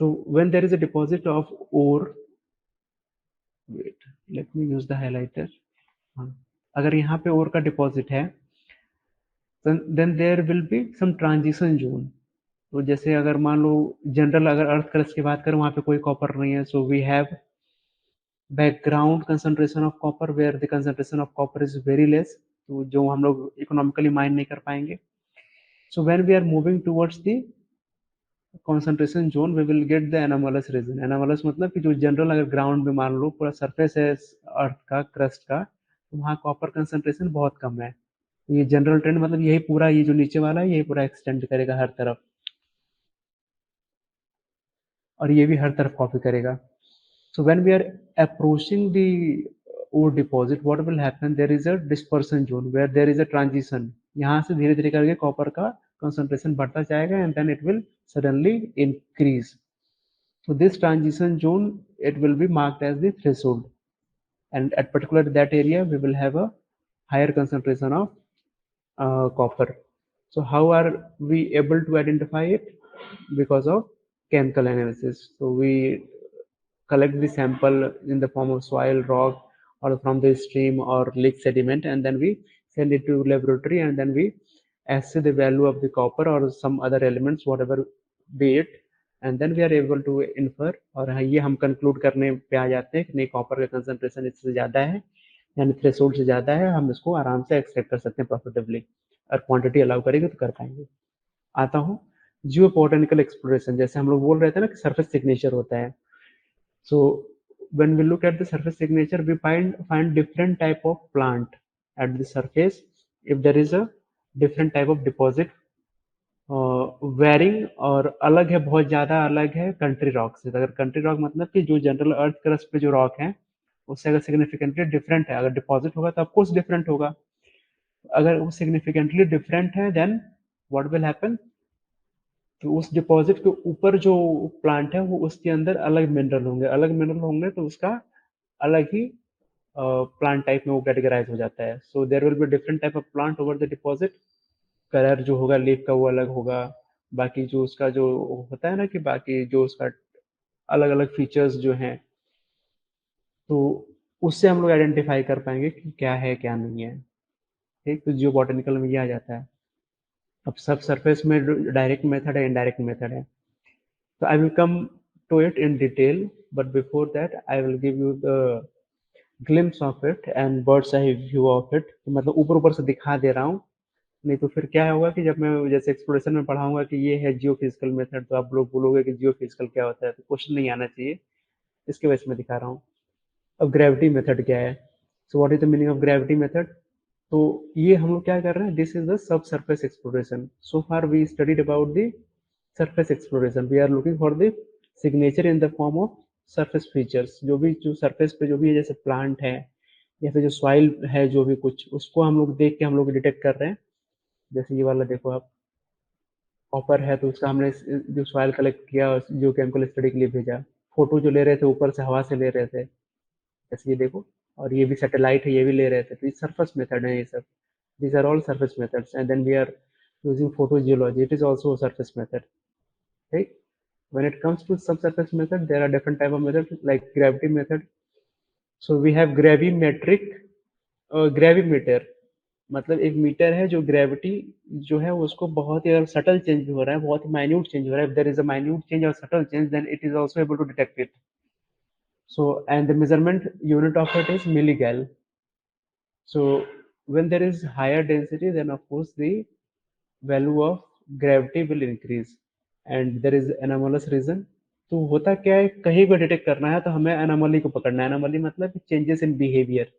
A: So when there is a deposit of ore, wait, let me use the highlighter. हाँ, अगर यहाँ पे ore का डिपॉजिट है, then there will be some transition zone. तो जैसे अगर मान लो जनरल अगर अर्थ क्रस्ट की बात करें वहाँ पे कोई कॉपर नहीं है, so we have background concentration of copper where the concentration of copper is very less, तो जो हम लोग इकोनॉमिकली माइन नहीं कर पाएंगे. So when we are moving towards the concentration zone we will get the anomalous region. Anomalous मतलब कि जो जनरल अगर ग्राउंड में मान लो पूरा सरफेस है अर्थ का क्रस्ट का, तो वहाँ कॉपर कंसंट्रेशन बहुत कम है. ये जनरल ट्रेंड मतलब यही पूरा, ये जो नीचे वाला है यही पूरा एक्सटेंड करेगा हर तरफ, और ये भी हर तरफ कॉपी करेगा. So when we are approaching the ore deposit, what will happen? There is a dispersion zone where there is a transition. यहाँ से धीरे धीरे करके कॉपर का कंसंट्रेशन बढ़ता जाएगा and then it will suddenly increase. So this transition zone, it will be marked as the threshold, and at particular that area we will have a higher concentration of copper. So how are we able to identify it? Because of chemical analysis. So we collect the sample in the form of soil, rock, or from the stream or lake sediment, and then we send it to laboratory, and then we assay the value of the copper or some other elements, whatever be it, and then we are able to infer, और ये हम conclude करने पे आ जाते हैं कि नहीं कॉपर का कंसंट्रेशन इससे ज़्यादा है, यानी थ्रेशोल्ड से ज़्यादा है, हम इसको आराम से एक्सट्रैक्ट कर सकते हैं प्रॉफिटेबली, और क्वांटिटी अलाउ करेंगे तो कर पाएंगे. आता हूँ जियो बोटेनिकल एक्सप्लोरेशन. जैसे हम लोग बोल रहे थे ना कि सरफेस सिग्नेचर होता है. So when we look at the surface signature, we find different type of plant at the surface. If there is a different type of deposit, varying और अलग है, बहुत ज़्यादा अलग है कंट्री रॉक से. अगर कंट्री रॉक मतलब कि जो जनरल अर्थ क्रस्ट पे जो रॉक है उससे अगर सिग्निफिकेंटली डिफरेंट है, अगर डिपॉजिट होगा तो ऑफकोर्स डिफरेंट होगा. अगर वो सिग्निफिकेंटली डिफरेंट है देन व्हाट विल हैपन, तो उस डिपॉजिट के ऊपर जो प्लांट है वो उसके अंदर अलग मिनरल होंगे, अलग मिनरल होंगे तो उसका अलग ही प्लांट टाइप में वो कैटेगराइज हो जाता है. So there will be different type of plant over the deposit. Colour जो होगा लीफ का वो अलग होगा, बाकी जो उसका जो होता है ना कि बाकी जो उसका अलग अलग फीचर्स जो हैं, तो उससे हम लोग आइडेंटिफाई कर पाएंगे कि क्या है क्या नहीं है। ठीक, तो जियो बॉटनिकल में ये आ जाता है। अब सब सरफेस में डायरेक्ट मेथड है, इनडायरेक्ट मेथड है। तो I will come to it in detail, but before that I will give you the glimpse of it and bird's eye view of it. मतलब ऊपर ऊपर से दिखा दे रहा हूँ, नहीं तो फिर क्या होगा कि जब मैं जैसे एक्सप्लोरेशन में पढ़ाऊंगा कि ये है जियो फिजिकल मेथड, तो आप लोग बोलोगे कि जियो फिजिकल क्या होता है, तो क्वेश्चन नहीं आना चाहिए। इसके वजह से मैं दिखा रहा हूँ। अब ग्रेविटी मेथड क्या है? So what is the meaning of gravity method? तो ये हम लोग क्या कर रहे हैं, this is the subsurface exploration. So far we studied about the surface exploration, we are looking for the signature in the form of surface features. जो भी जो सरफेस पे जो भी है, जैसे प्लांट है या फिर जो सॉइल है, जो भी कुछ, उसको हम लोग देख के हम लोग डिटेक्ट कर रहे हैं। जैसे ये वाला देखो आप, कॉपर है तो उसका हमने जो सॉइल कलेक्ट किया, जो केमिकल स्टडी के लिए भेजा, फोटो जो ले रहे थे ऊपर से हवा से ले रहे थे, जैसे ये देखो। और ये भी सैटेलाइट है, ये भी ले रहे थे, तो ये सरफेस मेथड है ये सब। These are all surface methods, and then we are using photogeology. It is also a surface method, right? When it comes to subsurface method, there are different type of methods like gravity method. So we have gravimetric, gravimeter, मतलब एक मीटर है जो ग्रेविटी जो है उसको बहुत ही अगर सटल चेंज हो रहा है, बहुत ही माइन्यूट चेंज हो रहा है, if there is a minute change or subtle change, then it is also able to detect it. So and the measurement unit of it is milligal. So when there is higher density, then of course the value of gravity will increase, and there is anomalous region. तो होता क्या है, कहीं भी डिटेक्ट करना है तो हमें एनोमली को पकड़ना है। एनोमली मतलब changes in behaviour.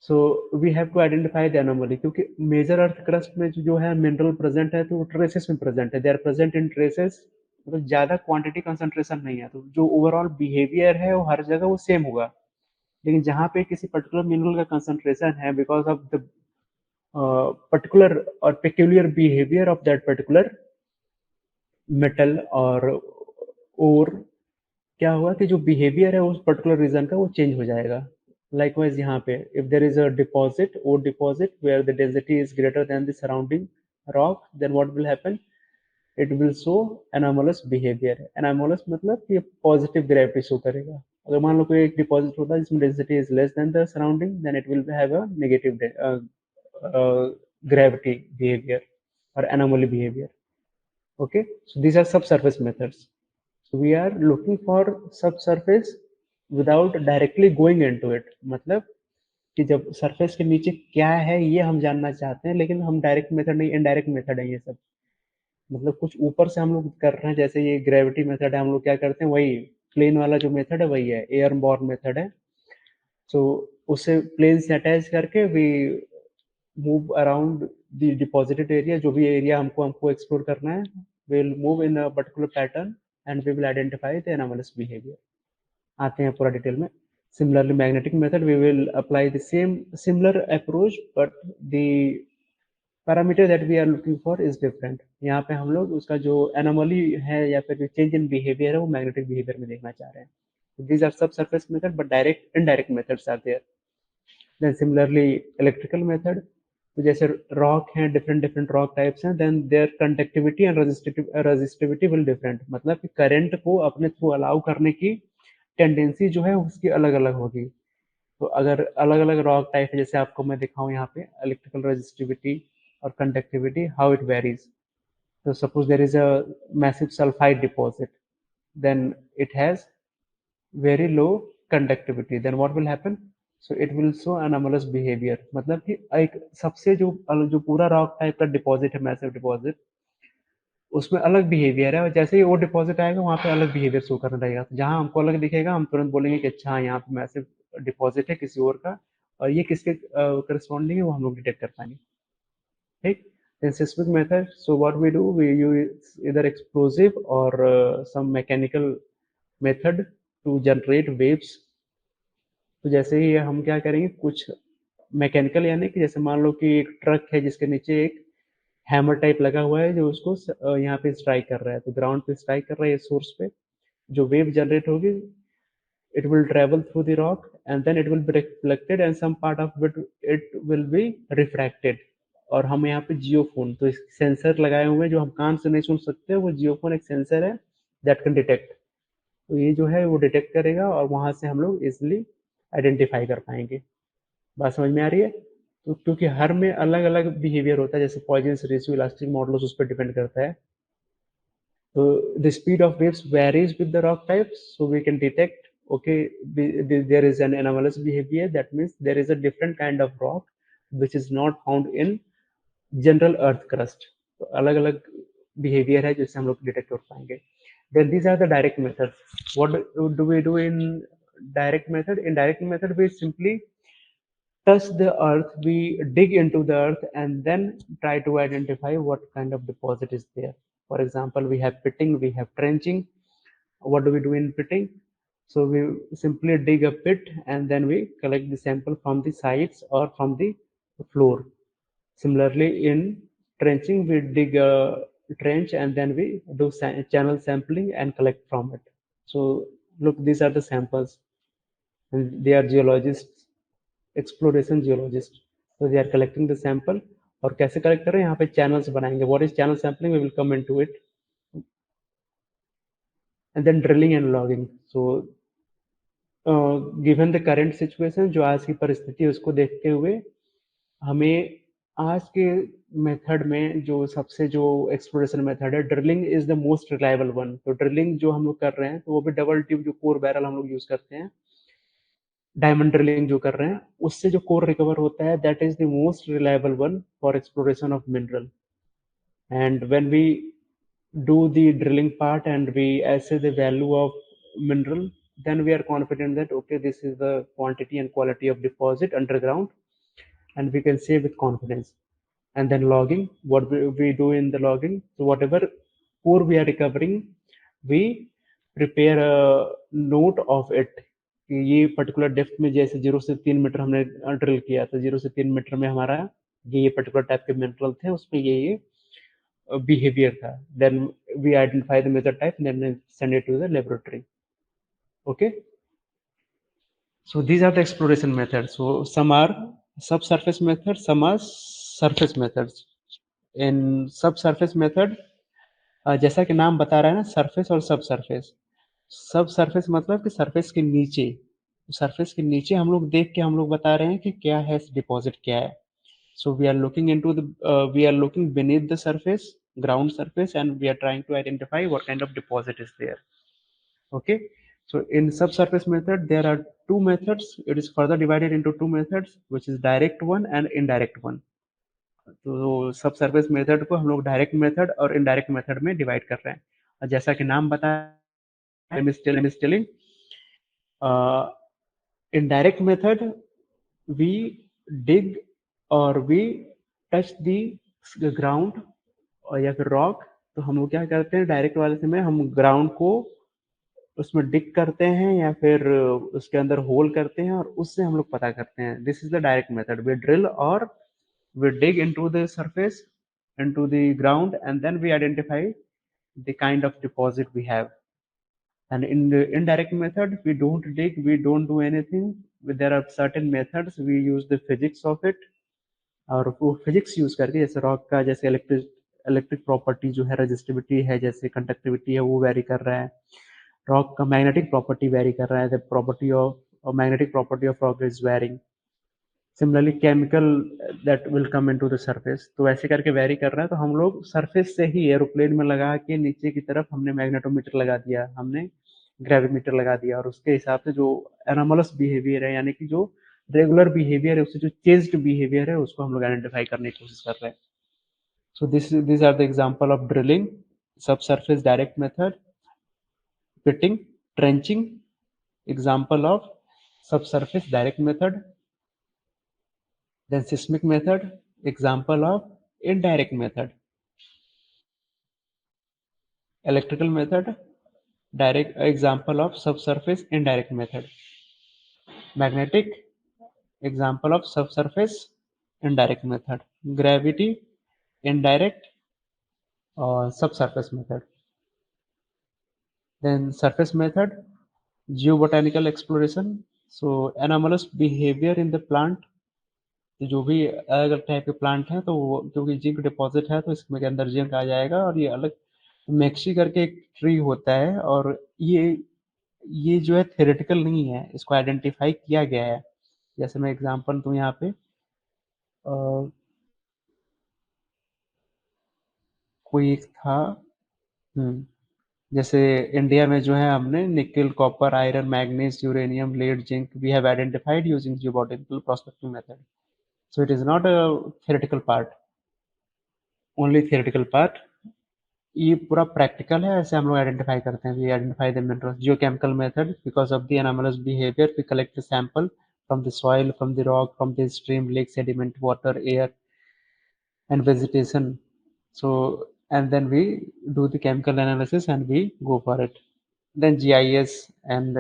A: So we have to identify the anomaly, क्योंकि मेजर अर्थ क्रस्ट में जो है मिनरल प्रेजेंट है, तो ट्रेसेस में प्रेजेंट है, they are present in traces. मतलब ज्यादा क्वांटिटी कंसंट्रेशन नहीं है, तो जो ओवरऑल बिहेवियर है वो हर जगह वो सेम होगा। लेकिन जहाँ पे किसी पर्टिकुलर मिनरल का कंसंट्रेशन है, because of the particular or peculiar behavior of that particular metal और और क्या हुआ कि जो बिहेवियर है उस पर्टिकुलर रीजन का वो चेंज हो जाएगा। लाइकवाइज यहाँ पे if there is a deposit, और deposit where the density is greater than the surrounding rock, then what will happen, it will show anomalous behaviour. Anomalous मतलब ये पॉजिटिव ग्रेविटी शो करेगा। अगर मान लो कोई एक डिपॉजिट होता है जिसमें density is less than the surrounding, then it will have a negative gravity behavior or anomaly behavior. Okay, so these are subsurface methods. So we are looking for subsurface without directly going into it. मतलब कि जब सरफेस के नीचे क्या है ये हम जानना चाहते हैं, लेकिन हम डायरेक्ट मेथड नहीं, इनडायरेक्ट मेथड है ये सब। मतलब कुछ ऊपर से हम लोग कर रहे हैं, जैसे ये ग्रेविटी मेथड है, हम लोग क्या करते हैं वही प्लेन वाला जो मेथड है वही है, एयर बॉर्न मेथड है। सो उसे प्लेन से अटैच करके we move around the deposited area, जो भी एरिया हमको हमको एक्सप्लोर करना है, will move in a particular pattern and we will identify the anomalous behaviour. आते हैं पूरा डिटेल में। Similarly magnetic method, we will apply the same similar approach, but the parameter that we are looking for is different. यहाँ पे हम लोग उसका जो एनोमली है या फिर जो चेंज इन बिहेवियर है वो मैग्नेटिक बिहेवियर में देखना चाह रहे हैं। These are subsurface method, but direct indirect methods are there. Then similarly electrical method, तो जैसे रॉक हैं, डिफरेंट डिफरेंट रॉक टाइप्स हैं, then their conductivity and resistivity will different. मतलब कि करंट को अपने थ्रू अलाउ करने की टेंडेंसी जो है उसकी अलग अलग होगी। तो अगर अलग अलग रॉक टाइप है, जैसे आपको मैं दिखाऊं यहाँ पे इलेक्ट्रिकल रेजिस्टिविटी और कंडक्टिविटी हाउ इट वेरीज। तो suppose there is a massive sulphide deposit, then it has very low conductivity, then what will happen, so it will show anomalous behavior। मतलब कि एक सबसे जो जो पूरा रॉक टाइप का डिपॉजिट है, मैसिव डिपॉजिट, उसमें अलग बिहेवियर है, और जैसे ही वो डिपॉजिट आएगा वहाँ पे अलग बिहेवियर शो करने लगेगा। तो जहाँ हमको अलग दिखेगा हम तुरंत बोलेंगे कि अच्छा यहाँ पे मैसिव डिपॉजिट है किसी और का, और ये किसके करस्पॉन्डिंग है वो हम लोग डिटेक्ट कर पाएंगे। ठीक। then seismic method, so what we do, we use either explosive or some mechanical method to generate waves। तो जैसे ही हम क्या करेंगे, कुछ मैकेनिकल, यानी कि जैसे मान लो कि एक ट्रक है जिसके नीचे एक हैमर टाइप लगा हुआ है जो उसको यहाँ पे स्ट्राइक कर रहा है, तो ग्राउंड पे स्ट्राइक कर रहा है सोर्स पे, जो वेव जनरेट होगी, it will travel through the rock and then it will be reflected and some part of it will be refracted। और हम यहाँ पे जियोफोन, तो सेंसर लगाए हुए हैं जो हम कान से नहीं सुन सकते, वो जियोफोन एक सेंसर है दैट कैन डिटेक्ट। तो ये जो है वो डिटेक्ट करेगा और वहां से हम लोग इजिली आइडेंटिफाई कर पाएंगे। बात समझ में आ रही है? तो क्योंकि हर में अलग अलग बिहेवियर होता है, जैसे पॉइजन रेशियो, इलास्टिक मॉडुलस उस पर डिपेंड करता है। So the speed of waves varies with the rock types, so we can detect, okay, there is an anomalous behavior. That means there is a different kind of rock which is not found in general earth crust. तो अलग अलग behavior है जिससे हम लोग detect कर पाएंगे. Then these are the direct methods. What do we do in direct method? In direct method, we simply touch the earth, we dig into the earth and then try to identify what kind of deposit is there. For example, we have pitting, we have trenching. What do we do in pitting? So we simply dig a pit and then we collect the sample from the sides or from the floor. Similarly, in trenching, we dig a trench and then we do channel sampling and collect from it. So look, these are the samples, and they are geologists, exploration geologists. So they are collecting the sample. और कैसे कलेक्ट कर रहे हैं, यहाँ पे चैनल्स बनाएंगे. What is channel sampling? We will come into it. And then drilling and logging. So given the current situation, जो आज की परिस्थिति है उसको देखते हुए हमें आज के मेथड में जो सबसे जो एक्सप्लोरेशन मेथड है, drilling is the most reliable one. तो ड्रिलिंग जो हम लोग कर रहे हैं, तो वो भी डबल ट्यूब जो कोर बैरल हम लोग यूज करते हैं, डायमंड ड्रिलिंग जो कर रहे हैं, उससे जो कोर रिकवर होता है, that is the most reliable one for exploration of mineral. And when we do the drilling part and we assess the value of mineral, then we are confident that okay, this is the quantity and quality of deposit underground, and we can say with confidence. And then logging, what we do in the logging, so whatever core we are recovering, we prepare a note of it कि ये पर्टिकुलर डेप्थ में, जैसे 0 से 3 मीटर हमने ड्रिल किया, तो 0 से 3 मीटर में हमारा ये पर्टिकुलर टाइप के मिनरल थे, उसमें ये behavior tha. Then we identify the method type and then send it to the laboratory. Okay, so these are the exploration methods. So some are subsurface methods, some are surface methods. In subsurface method, जैसा कि नाम बता रहा है ना, सरफेस और सब सरफेस. सब सरफेस मतलब कि सरफेस के नीचे, सरफेस के नीचे हम लोग देख के हम लोग बता रहे हैं कि क्या है, डिपॉजिट क्या है. So we are looking into the we are looking beneath the surface, ground surface, and we are trying to identify what kind of deposit is there. Okay, so in subsurface method there are two methods. It is further divided into two methods, which is direct one and indirect one. तो सब सरफेस मेथड को हम लोग डायरेक्ट मेथड और इनडायरेक्ट मेथड में डिवाइड कर रहे हैं. और जैसा कि नाम बताया, telling indirect method, we dig or we touch the ground और या फिर रॉक. तो हम लोग क्या करते हैं, डायरेक्ट वाले से में हम ग्राउंड को उसमें डिग करते हैं या फिर उसके अंदर होल करते हैं और उससे हम लोग पता करते हैं. This is the direct method. We drill और we dig into the surface, into the ground, and then we identify the kind of deposit we have. And in the indirect method, we don't dig, we don't do anything. There are certain methods, we use the physics of it. और वो फिजिक्स यूज करके, जैसे रॉक का जैसे इलेक्ट्रिक प्रॉपर्टी जो है, रेजिस्टिविटी है, जैसे कंडक्टिविटी है, वो वेरी कर रहा है. रॉक का मैग्नेटिक प्रॉपर्टी वेरी कर रहा है, the property of magnetic property of rock is varying. Similarly chemical that will come into the surface. तो ऐसे करके वेरी कर रहा है. तो हम लोग सरफेस से ही एरोप्लेन में लगा के नीचे की तरफ हमने मैग्नेटोमीटर लगा दिया, हमने ग्रेविमीटर लगा दिया, और उसके हिसाब से जो एनोमलस बिहेवियर है, यानी कि जो रेगुलर बिहेवियर है, उससे जो चेंज्ड बिहेवियर है, उसको हम लोग आइडेंटिफाई करने की कोशिश कर रहे हैं. सो these are the example of drilling, subsurface direct method, pitting, trenching, example of subsurface direct method. Then seismic method, example of indirect method. Electrical method, direct example of subsurface indirect method. Magnetic, example of subsurface indirect method. Gravity, indirect or subsurface method. Then surface method, geobotanical exploration. So anomalous behavior in the plant तो जो भी अलग अलग टाइप के प्लांट हैं तो वो क्योंकि जिंक डिपॉजिट है तो इसमें के अंदर जिंक आ जाएगा, और ये अलग मैक्सी करके एक ट्री होता है, और ये ये जो है थ्योरेटिकल नहीं है, इसको आइडेंटिफाई किया गया है। जैसे मैं एग्जांपल दूं यहाँ पे, अ, कोई एक था। हम्म जैसे इंडिया में जो है हमने nickel, copper, iron, manganese, uranium, lead, zinc we have identified using geobotanical prospecting method. So it is not a theoretical part, only theoretical part. ये पूरा प्रैक्टिकल है, ऐसे हम लोग आइडेंटिफाई करते हैं। We identify the minerals geochemical method because of the anomalous behaviour we collect sample from the soil, from the rock, from the stream, lake, sediment, water, air and vegetation. So, and then we do the chemical analysis and we go for it. Then GIS and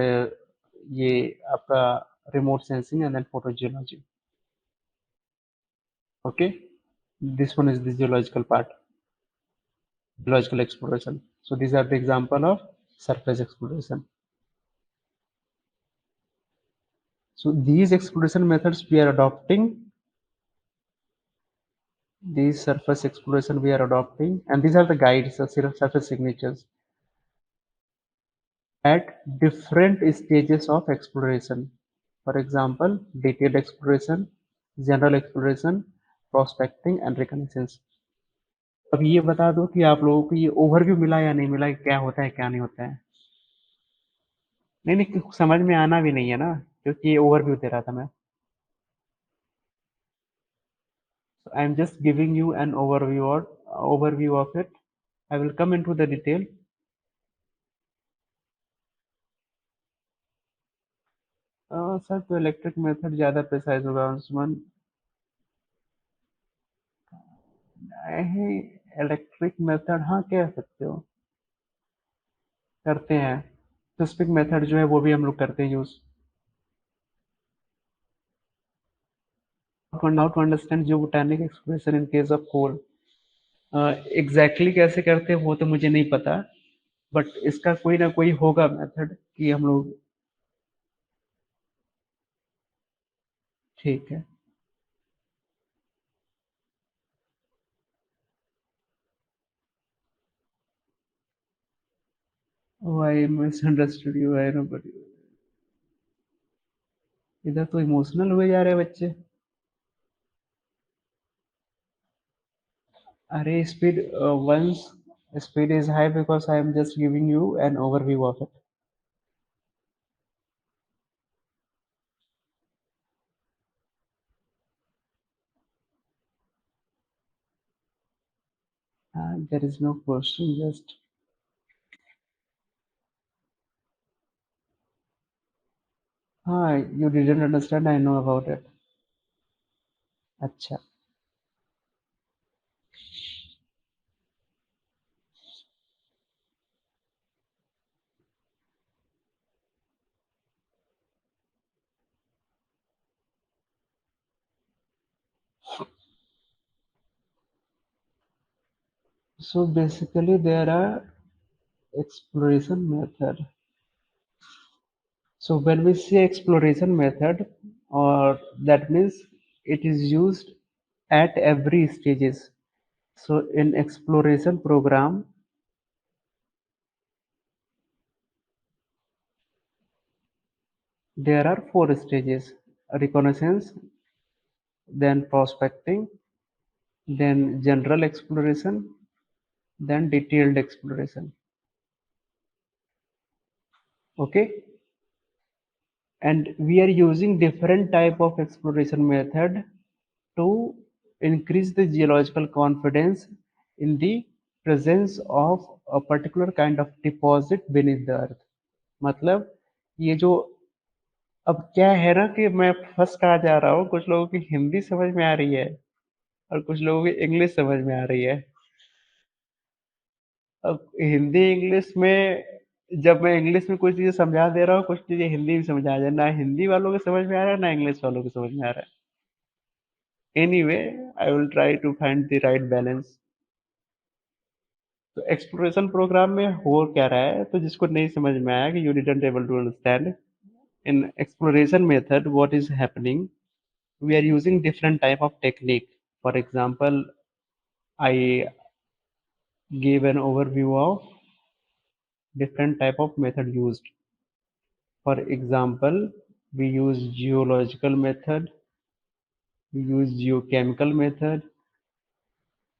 A: ये आपका remote sensing and then photogeology. Okay, this one is the geological part, geological exploration. So these are the example of surface exploration. So these exploration methods we are adopting, these surface exploration we are adopting, and these are the guides, the surface signatures at different stages of exploration. For example, detailed exploration, general exploration, prospecting and reconnaissance. अब ये बता दो कि आप लोगों को ये ओवरव्यू मिला या नहीं मिला, क्या होता है क्या नहीं होता है। नहीं नहीं, समझ में आना भी नहीं है ना, क्योंकि ये ओवरव्यू दे रहा था मैं। आई am just giving you an overview of it. I will come into the detail. Sir तो इलेक्ट्रिक मेथड ज्यादा प्रिसाइज होगा अंशुमन। इलेक्ट्रिक मेथड हाँ कह सकते हो, करते हैं। स्पेसिफिक मेथड जो है वो भी हम लोग करते हैं use. How to understand geobotanic expression in case of coal. Exactly कैसे करते हैं वो तो मुझे नहीं पता, बट इसका कोई ना कोई होगा मेथड कि हम लोग। ठीक है। I misunderstood you, I know, but इधर तो इमोशनल हुए जा रहे हैं बच्चे। अरे speed, once speed is high because I am just giving you an overview of it. There is no question, just. हाँ, you didn't understand, I know about it. अच्छा। So basically there are exploration method. So when we say exploration method, or that means it is used at every stages. So in exploration program, there are four stages: reconnaissance, then prospecting, then general exploration, then detailed exploration. Okay, and we are using different type of exploration method to increase the geological confidence in the presence of a particular kind of deposit beneath the earth। मतलब ये जो, अब क्या है ना कि मैं फंस कहाँ जा रहा हूँ, कुछ लोगों की हिंदी समझ में आ रही है और कुछ लोगों की इंग्लिश समझ में आ रही है। अब हिंदी इंग्लिश में, जब मैं इंग्लिश में कुछ चीजें समझा दे रहा हूँ, कुछ चीजें हिंदी में समझ आ जाए, ना हिंदी वालों को समझ में आ रहा है ना इंग्लिश वालों को समझ में आ रहा है। Anyway, I will try to find the right balance. तो एक्सप्लोरेशन प्रोग्राम में हो क्या रहा है, तो जिसको नहीं समझ में आया कि you didn't able to understand, in exploration method what is happening, we are using different type of technique. For example, I gave an overview of different type of method used. For example, we use geological method, we use geochemical method,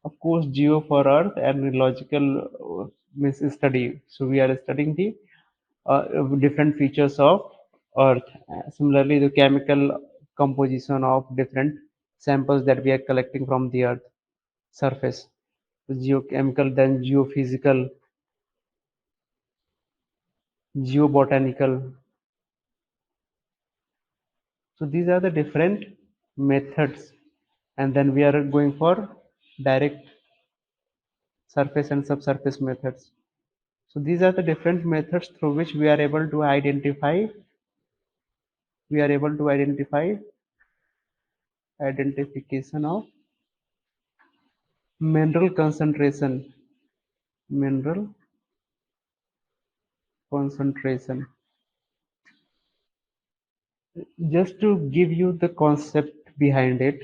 A: of course, geo for earth and logical means study. So we are studying the different features of earth. Similarly, the chemical composition of different samples that we are collecting from the earth surface. Geochemical, then geophysical, geobotanical. So these are the different methods, and then we are going for direct surface and subsurface methods. So these are the different methods through which we are able to identify identification of mineral concentration. Mineral concentration. Just to give you the concept behind it,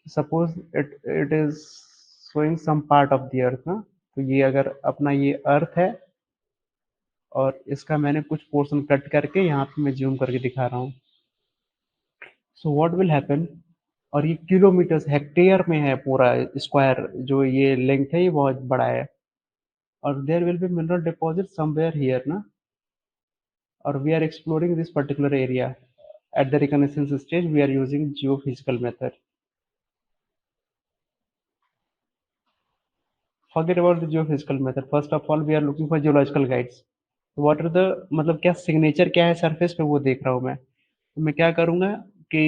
A: suppose it is showing some part of the earth ना, तो ये अगर अपना ये अर्थ है और इसका मैंने कुछ पोर्शन कट करके यहाँ पे मैं जूम करके दिखा रहा हूँ. सो व्हाट विल हैपन, और ये किलोमीटर्स हेक्टेयर में है पूरा स्क्वायर, जो ये लेंथ है ये बहुत बड़ा है, और there will be mineral deposit somewhere here ना, और we are exploring this particular area. At the reconnaissance stage, we are using geophysical method. Forget about the geophysical method. First of all, we are looking for geological guides. What are the मतलब क्या सिग्नेचर क्या है सरफेस पे वो देख रहा हूँ मैं. तो मैं क्या करूँगा कि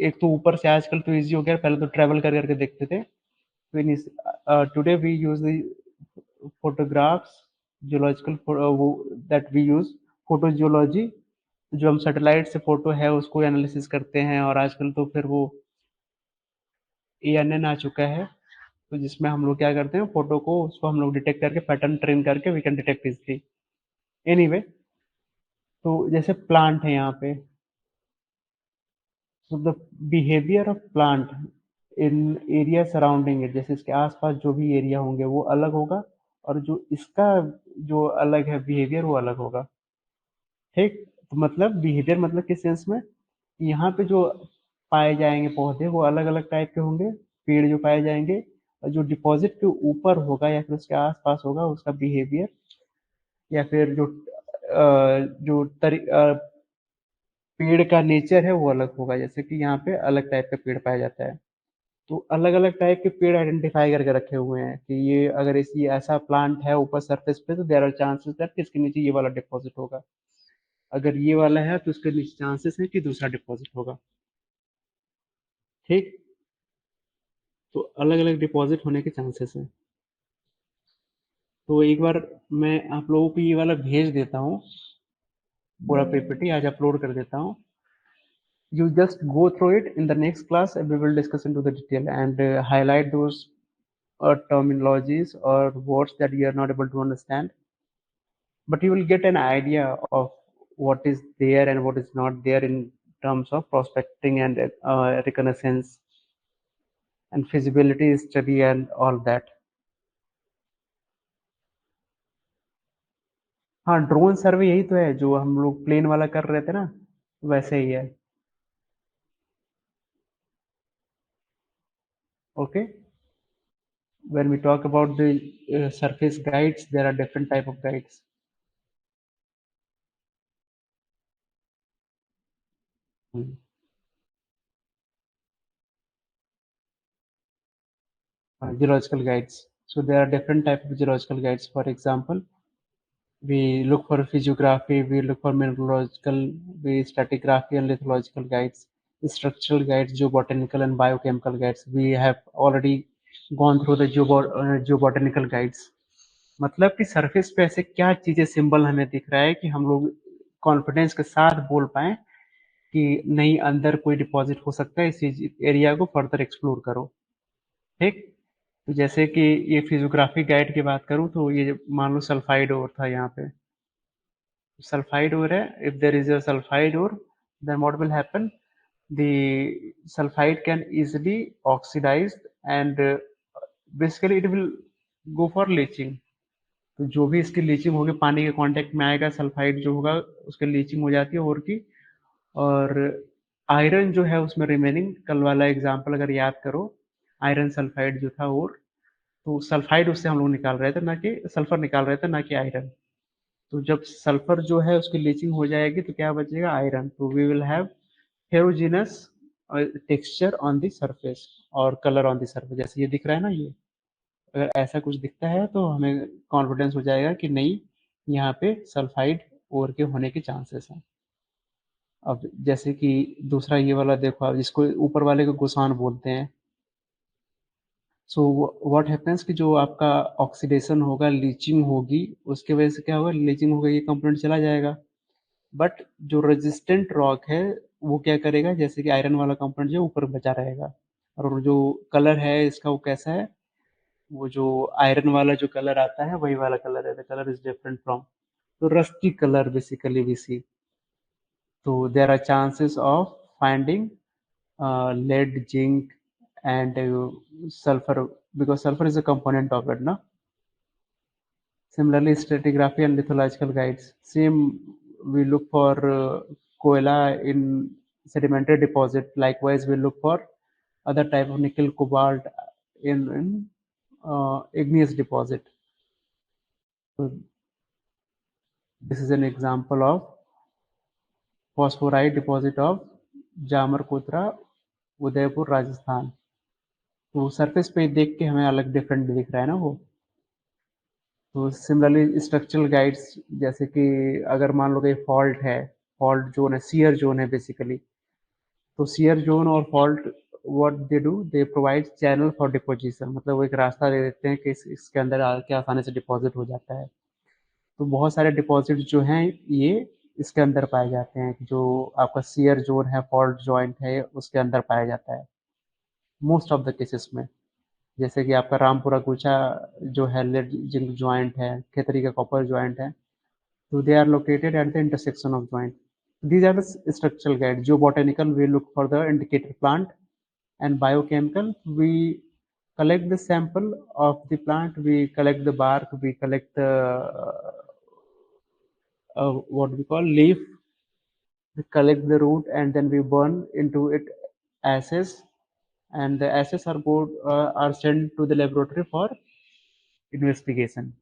A: एक तो ऊपर से आजकल तो इजी हो गया, पहले तो ट्रैवल कर करके देखते थे. Today we use the photographs, geological वो that we use photogeology. जो हम सैटेलाइट से फोटो है उसको एनालिसिस करते हैं, और आजकल तो फिर वो ANN आ चुका है, तो जिसमें हम लोग क्या करते हैं फोटो को उसको हम लोग डिटेक्ट करके पैटर्न ट्रेन करके we can detect easily. Anyway, तो जैसे प्लांट है यहाँ पे, so the behavior of plant in area surrounding it, जैसे इसके आसपास जो भी एरिया होंगे वो अलग होगा, और जो इसका जो अलग है बिहेवियर वो अलग होगा. ठीक, तो मतलब बिहेवियर मतलब किस सेंस में, यहाँ पे जो पाए जाएंगे पौधे वो अलग अलग टाइप के होंगे, पेड़ जो पाए जाएंगे, और जो डिपॉजिट के ऊपर होगा या फिर उसके आसपास होगा उसका बिहेवियर, या फिर जो पेड़ का नेचर है वो अलग होगा. जैसे कि यहाँ पे अलग टाइप का पेड़ पाया जाता है, तो अलग अलग टाइप के पेड़ आइडेंटिफाई करके रखे हुए हैं कि ये अगर इस ये ऐसा प्लांट है ऊपर सरफेस पे, तो देयर आर चांसेस दैट इसके नीचे ये वाला डिपॉजिट होगा. अगर ये वाला है तो उसके नीचे चांसेस है कि दूसरा डिपॉजिट होगा. ठीक, तो अलग अलग डिपॉजिट होने के चांसेस हैं. तो एक बार मैं आप लोगों को ये वाला भेज देता हूँ, पूरा पीपीटी आज अपलोड कर देता हूँ. You just go through it. In the next class we will discuss into the detail and highlight those terminologies or words that you are not able to understand, but you will get an idea of what is there and what is not there in terms of prospecting and reconnaissance and feasibility study and all that. हाँ, ड्रोन सर्वे यही तो है जो हम लोग प्लेन वाला कर रहे थे ना, वैसे ही है. Okay, when we talk about the surface guides, there are different type of guides. Geological guides. So there are different type of geological guides. For example, we look for physiography, we look for mineralogical, we stratigraphy and lithological guides, structural guides, geobotanical and biochemical guides. We have already gone through the geobotanical guides. मतलब कि सरफेस पे ऐसे क्या चीजें सिंबल हमें दिख रहा है कि हम लोग कॉन्फिडेंस के साथ बोल पाए कि नहीं अंदर कोई डिपॉजिट हो सकता है, इस एरिया को फर्दर एक्सप्लोर करो. ठीक, तो जैसे कि ये फिजियोग्राफी गाइड की बात करूं तो ये मान लो सल्फाइड ओर था यहाँ पे, सल्फाइड ओर है. If there is a sulfide ore, then what will happen, the sulfide can easily oxidize and basically it will go for leaching. तो जो भी इसकी लीचिंग होगी पानी के कांटेक्ट में आएगा सल्फाइड जो होगा उसकी लीचिंग हो जाती है और की। और आयरन जो है उसमें रिमेनिंग कल वाला एग्जांपल अगर याद करो, आयरन सल्फाइड जो था और तो सल्फाइड उससे हम लोग निकाल रहे थे ना कि सल्फर निकाल रहे थे ना कि आयरन। तो जब सल्फर जो है उसकी लीचिंग हो जाएगी तो क्या बचेगा आयरन। तो we will have ferruginous texture on the surface और कलर ऑन द सरफेस, जैसे ये दिख रहा है ना ये। अगर ऐसा कुछ दिखता है तो हमें कॉन्फिडेंस हो जाएगा कि नहीं यहाँ पे सल्फाइड ओर के होने के चांसेस हैं। अब जैसे कि दूसरा ये वाला देखो आप, जिसको ऊपर वाले को गुसान बोलते हैं। सो व्हाट हैपेंस कि जो आपका ऑक्सीडेशन होगा, लीचिंग होगी, उसकी वजह से क्या होगा, लीचिंग होगा ये कंपोनेंट चला जाएगा। बट जो रेजिस्टेंट रॉक है वो क्या करेगा, जैसे कि आयरन वाला कंपोनेंट जो ऊपर बचा रहेगा। और जो कलर है इसका वो कैसा है, वो जो आयरन वाला जो कलर आता है वही वाला कलर है, the colour is different from, तो rusty colour basically we see. तो there are chances of finding lead, zinc, and sulfur, because sulfur is a component of it, no? Similarly, stratigraphy and lithological guides. Same, we look for koala in sedimentary deposit. Likewise, we look for other type of nickel, cobalt in igneous deposit. So this is an example of phosphorite deposit of Jhamarkotra, Udaipur, Rajasthan. तो सरफेस पे देख के हमें अलग डिफरेंट दिख रहा है ना वो। तो सिमिलरली स्ट्रक्चरल गाइड्स, जैसे कि अगर मान लो कि फॉल्ट है, फॉल्ट जोन है, सियर जोन है बेसिकली। तो सियर जोन और fault what they do, they provide channel for deposition, मतलब वो एक रास्ता दे देते हैं कि इसके अंदर आके आसानी से डिपॉजिट हो जाता है। तो बहुत सारे डिपॉजिट जो हैं ये इसके अंदर पाए जाते हैं, जो आपका सियर जोन है, फॉल्ट जॉइंट है, उसके अंदर पाया जाता है मोस्ट ऑफ द केसेस में। जैसे कि आपका रामपुरा कूचा जो है लेड जिंक ज्वाइंट है, खेतरी का कॉपर ज्वाइंट है। So they are located at the intersection of joint. These are the structural guides. Geobotanical, we look for the indicator plant, and biochemical, we collect the sample of the plant, we collect the bark, we collect the what we call leaf, we collect the root, and then we burn into it ashes, and the ashes are sent to the laboratory for investigation.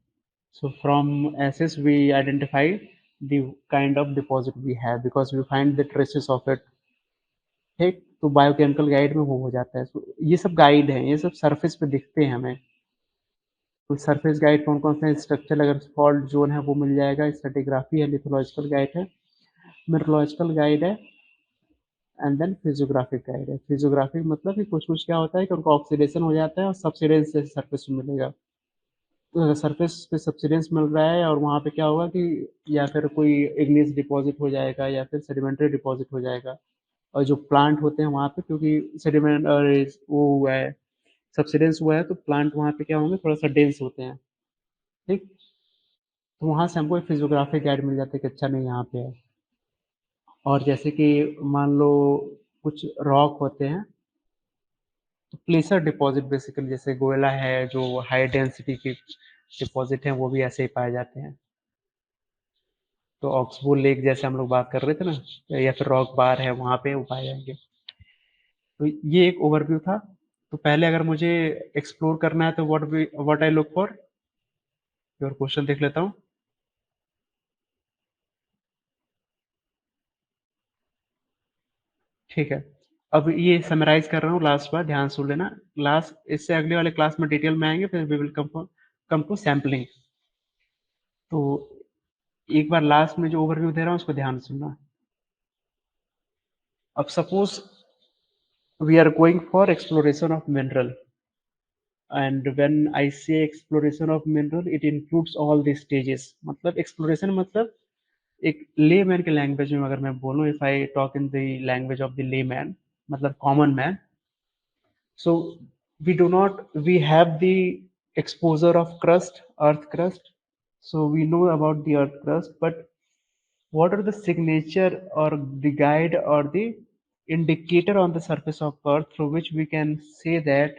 A: So from ashes we identify the kind of deposit we have because we find the traces of it। ठीक, तो बायोकेमिकल गाइड में वो हो जाता है। तो ये सब गाइड हैं, ये सब सरफेस पे दिखते हैं हमें। तो सरफेस गाइड कौन कौन से हैं, स्ट्रक्चर अगर फॉल्ट जोन है वो मिल जाएगा, स्ट्रेटिग्राफी है, लिथोलॉजिकल गाइड है, मेट्रोलॉजिकल गाइड है, एंड देन फिजियोग्राफिक गाइड है। फिजियोग्राफिक मतलब कि कुछ कुछ क्या होता है कि उनका ऑक्सीडेशन हो जाता है और सब्सिडेंस जैसे सरफेस में मिलेगा। तो सरफेस पे सब्सिडेंस मिल रहा है और वहाँ पे क्या होगा कि या फिर कोई इग्नियस डिपॉजिट हो जाएगा या फिर सेडिमेंट्री डिपॉजिट हो जाएगा। और जो प्लांट होते हैं वहाँ पे, क्योंकि सेडिमेंट और वो हुआ है, सब्सिडेंस हुआ है, तो प्लांट वहाँ पे क्या होंगे, थोड़ा सा डेंस होते हैं। ठीक, तो वहाँ से हमको एक फिजियोग्राफिक गाइड मिल जाता है कि अच्छा नहीं यहाँ पे है। और जैसे कि मान लो कुछ रॉक होते हैं, तो प्लेसर डिपॉजिट बेसिकली जैसे गोयला है, जो हाई डेंसिटी की डिपॉजिट हैं वो भी ऐसे ही पाए जाते हैं। तो ऑक्सबो लेक जैसे हम लोग बात कर रहे थे ना, या फिर रॉक बार है वहाँ पे वो पाए जाएंगे। तो ये एक ओवरव्यू था। तो पहले अगर मुझे एक्सप्लोर करना है तो what I look for, your question देख लेता हूँ। ठीक है, अब ये समराइज कर रहा हूँ लास्ट बार, ध्यान सुन लेना। लास्ट इससे अगले वाले क्लास में डिटेल में आएंगे, फिर we will come to sampling. तो एक बार लास्ट में जो ओवरव्यू दे रहा हूँ उसको ध्यान से सुनना। अब suppose we are going for exploration of mineral, and when I say exploration of mineral it includes all the stages. मतलब एक्सप्लोरेशन मतलब एक लेमैन के लैंग्वेज में अगर मैं बोलूँ, if I talk in the language of the layman, मतलब common man. So we have the exposure of crust, earth crust. So we know about the earth crust, but what are the signature or the guide or the indicator on the surface of Earth through which we can say that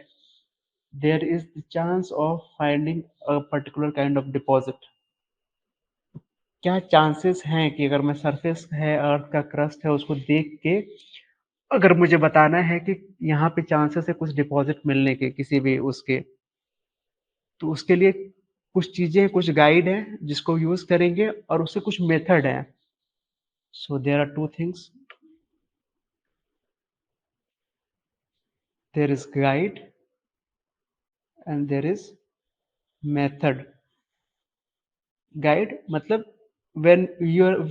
A: there is the chance of finding a particular kind of deposit. क्या चांसेस हैं कि अगर मैं सरफेस है अर्थ का क्रस्ट है उसको देख के अगर मुझे बताना है कि यहाँ पे चांसेस है कुछ डिपॉजिट मिलने के किसी भी उसके, तो उसके लिए कुछ चीजें कुछ गाइड है जिसको यूज करेंगे और उससे कुछ मेथड है. So there are two things. There is guide and there is method. Guide मतलब when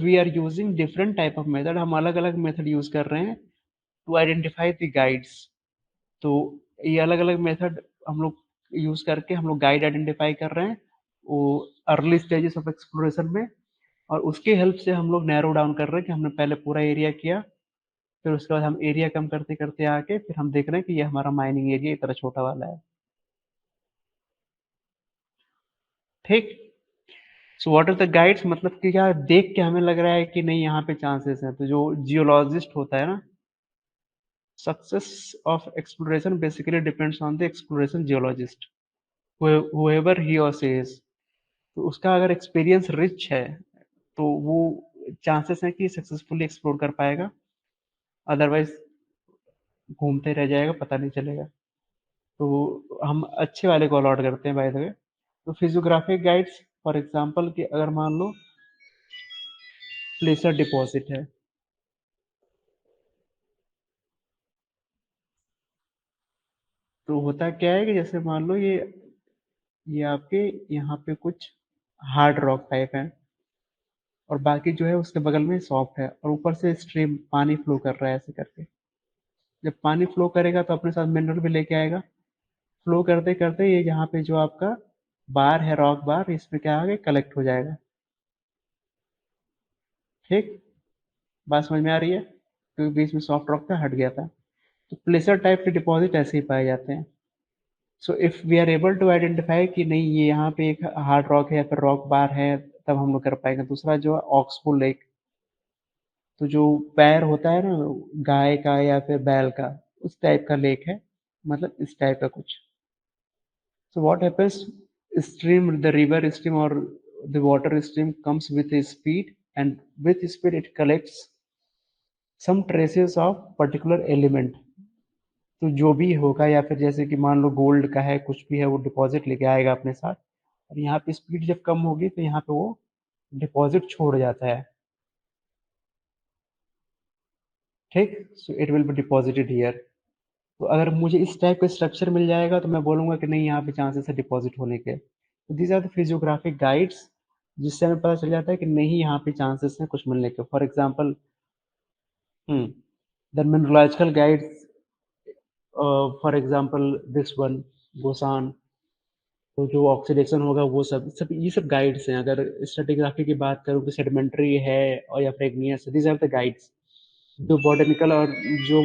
A: we are using different type of method, हम अलग अलग मेथड यूज कर रहे हैं टू आइडेंटिफाई द गाइड्स. तो ये अलग अलग मेथड हम लोग यूज करके हम लोग गाइड आइडेंटिफाई कर रहे हैं वो अर्ली स्टेजेस ऑफ एक्सप्लोरेशन में. और उसके हेल्प से हम लोग नैरो डाउन कर रहे हैं कि हमने पहले पूरा एरिया किया, फिर उसके बाद हम एरिया कम करते करते आके फिर हम देख रहे हैं कि ये हमारा माइनिंग एरिया इतना छोटा वाला है. ठीक. So what are the guides, मतलब कि क्या देख के हमें लग रहा है कि नहीं यहाँ पे चांसेस हैं. तो जो जियोलॉजिस्ट होता है ना, success of exploration basically depends on the exploration geologist whoever he or she is. तो उसका अगर एक्सपीरियंस रिच है तो वो चांसेस हैं कि सक्सेसफुली एक्सप्लोर कर पाएगा, अदरवाइज घूमते रह जाएगा पता नहीं चलेगा. तो हम अच्छे वाले को अलॉट करते हैं बाय द वे. तो फिजियोग्राफिक गाइड्स फॉर एग्जांपल कि अगर मान लो प्लेसर डिपॉजिट है, तो होता क्या है कि जैसे मान लो ये आपके यहाँ पे कुछ हार्ड रॉक टाइप है और बाकी जो है उसके बगल में सॉफ्ट है और ऊपर से स्ट्रीम पानी फ्लो कर रहा है ऐसे करके. जब पानी फ्लो करेगा तो अपने साथ मिनरल भी लेके आएगा. फ्लो करते करते ये यहाँ पे जो आपका बार है रॉक बार इसमें क्या आगे कलेक्ट हो जाएगा. ठीक. बात समझ में आ रही है, क्योंकि बीच में सॉफ्ट रॉक था हट गया था. तो प्लेसर टाइप के डिपॉजिट ऐसे ही पाए जाते हैं. So if we are able to identify कि नहीं ये यहाँ पे एक हार्ड रॉक है या फिर रॉक बार है, तब हम लोग कर पाएंगे. दूसरा जो है ऑक्सबोल लेक. तो जो पैर होता है ना गाय का या फिर बैल का, उस टाइप का लेक है, मतलब इस टाइप का कुछ. So what happens? Stream, the river stream or the water stream comes with a speed, and with speed it collects some traces of particular element. तो जो भी होगा या फिर जैसे कि मान लो गोल्ड का है कुछ भी है वो डिपॉजिट लेके आएगा अपने साथ. और यहाँ पे स्पीड जब कम होगी तो यहाँ पे वो डिपॉजिट छोड़ जाता है. ठीक. So it will be deposited here. तो अगर मुझे इस टाइप का स्ट्रक्चर मिल जाएगा तो मैं बोलूंगा कि नहीं यहाँ पे चांसेस है डिपॉजिट होने के. तो these are the physiographic guides जिससे हमें पता चल जाता है कि नहीं यहाँ पे चांसेस हैं कुछ मिलने के. For example the mineralogical guides, for example this one gossan. तो जो ऑक्सीडेशन होगा वो सब सब ये सब गाइड्स हैं. अगर स्ट्रेटिग्राफी की बात करूँ तो सेडिमेंट्री है और या फिर igneous, these are the guides. जो बॉटनिकल और जो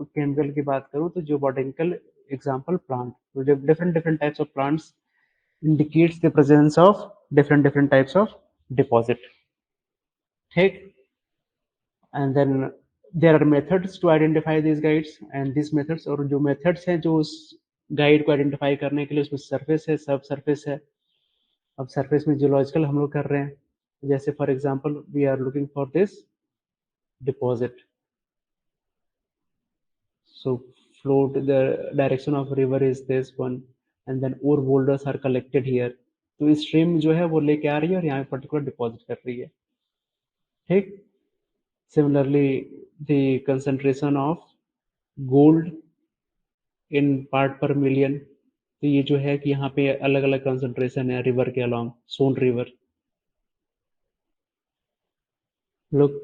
A: केमिकल की बात करूँ तो जो बॉटनिकल एग्जाम्पल प्लांट, तो different different types of plants indicates the presence of different types of deposit. ठीक. And then there are methods to identify these guides, and these methods और जो methods हैं जो उस गाइड को आइडेंटिफाई करने के लिए उसमें सरफेस है सब सरफेस है. अब सरफेस में जियोलॉजिकल हम लोग कर रहे हैं. जैसे for example we are looking for this deposit. So flow to the direction of river is this one, and then ore boulders are collected here. तो स्ट्रीम जो है वो लेके आ रही है और यहाँ पे पर्टिकुलर डिपॉजिट कर रही है. ठीक. Similarly the concentration of gold in part पर मिलियन. तो ये जो है कि यहाँ पे अलग अलग कंसंट्रेशन है रिवर के along Son river. Look,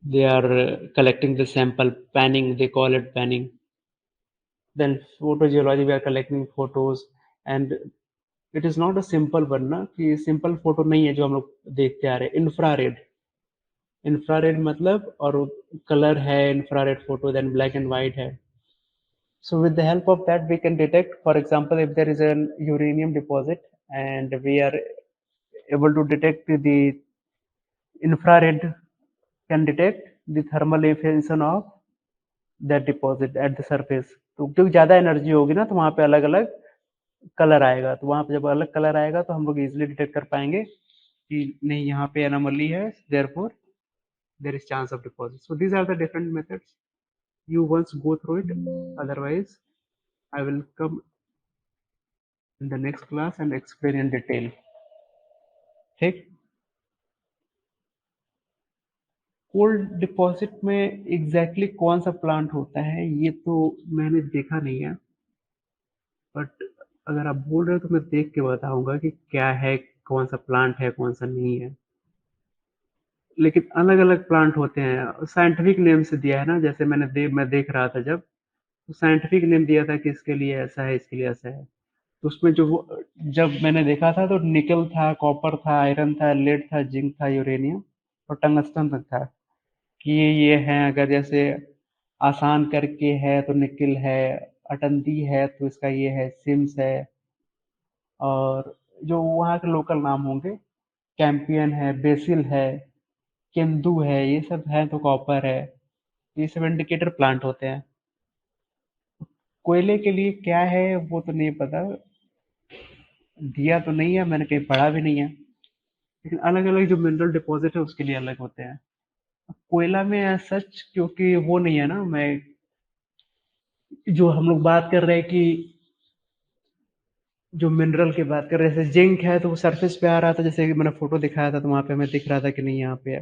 A: they are collecting the sample, panning, they call it panning. Then photogeology, we are collecting photos, and it is not a simple one ना कि सिंपल फोटो नहीं है जो हम लोग देखते आ रहे हैं. इंफ्रारेड. इंफ्रारेड मतलब और कलर है infrared photo, then black and white है. So with the help of that we can detect, for example if there is an uranium deposit and we are able to detect the infrared can detect the thermal emission of that deposit eight the surface. तो क्योंकि ज़्यादा एनर्जी होगी ना तो वहाँ पे अलग अलग कलर आएगा, तो वहाँ पे जब अलग कलर आएगा तो हम लोग इजिली डिटेक्ट कर पाएंगे कि नहीं यहाँ पे एनोमली है, therefore there is chance of deposit. So these are the different methods, you once go through it, otherwise I will come in the next class and explain in detail। ठीक। कोल्ड डिपॉजिट में एग्जैक्टली exactly कौन सा प्लांट होता है ये तो मैंने देखा नहीं है, बट अगर आप बोल रहे हो तो मैं देख के बताऊंगा कि क्या है, कौन सा प्लांट है कौन सा नहीं है। लेकिन अलग अलग प्लांट होते हैं, साइंटिफिक नेम से दिया है ना, जैसे मैं देख रहा था जब, तो साइंटिफिक नेम दिया था कि इसके लिए ऐसा है इसके लिए ऐसा है। तो उसमें जो वो जब मैंने देखा था तो निकल था, कॉपर था, आयरन था, लेड था, जिंक था, यूरेनियम और टंगस्टन तक था कि ये हैं। अगर जैसे आसान करके है तो निकिल है, अटंती है तो इसका ये है, सिम्स है, और जो वहाँ के लोकल नाम होंगे, कैंपियन है, बेसिल है, केंदू है, ये सब है तो कॉपर है। ये सब इंडिकेटर प्लांट होते हैं। कोयले के लिए क्या है वो तो नहीं पता, दिया तो नहीं है, मैंने कहीं पढ़ा भी नहीं है। लेकिन अलग अलग जो मिनरल डिपॉजिट है उसके लिए अलग होते हैं। कोयला में सच क्योंकि वो नहीं है ना, मैं जो हम लोग बात कर रहे हैं कि जो मिनरल की बात कर रहे हैं, जैसे जिंक है तो वो सरफेस पे आ रहा था, जैसे कि मैंने फोटो दिखाया था तो वहां पे हमें दिख रहा था कि नहीं यहाँ पे है।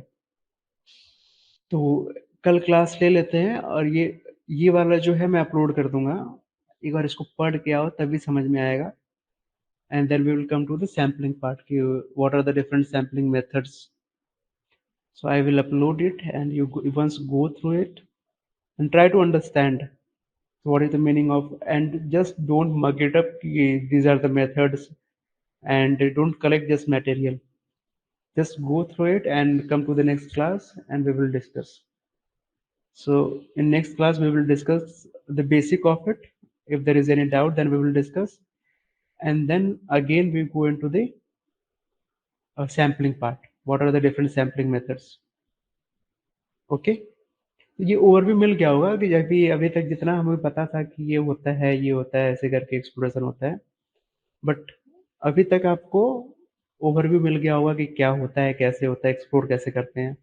A: तो कल क्लास ले लेते हैं, और ये वाला जो है मैं अपलोड कर दूंगा, एक बार इसको पढ़ के आओ तभी समझ में आएगा। And then we will come to the sampling part कि what are the different sampling methods. So I will upload it and you once go through it and try to understand what is the meaning of, and just don't mug it up these are the methods, and don't collect just material. Just go through it and come to the next class and we will discuss. So in next class we will discuss the basic of it. If there is any doubt then we will discuss, and then again we go into the sampling part. What are the different sampling methods? Okay. तो ये ओवरव्यू मिल गया होगा कि जब भी अभी तक जितना हमें पता था कि ये होता है, ये होता है, ऐसे करके एक्सप्लोरेशन होता है, बट अभी तक आपको ओवरव्यू मिल गया होगा कि क्या होता है, कैसे होता है, एक्सप्लोर कैसे करते हैं।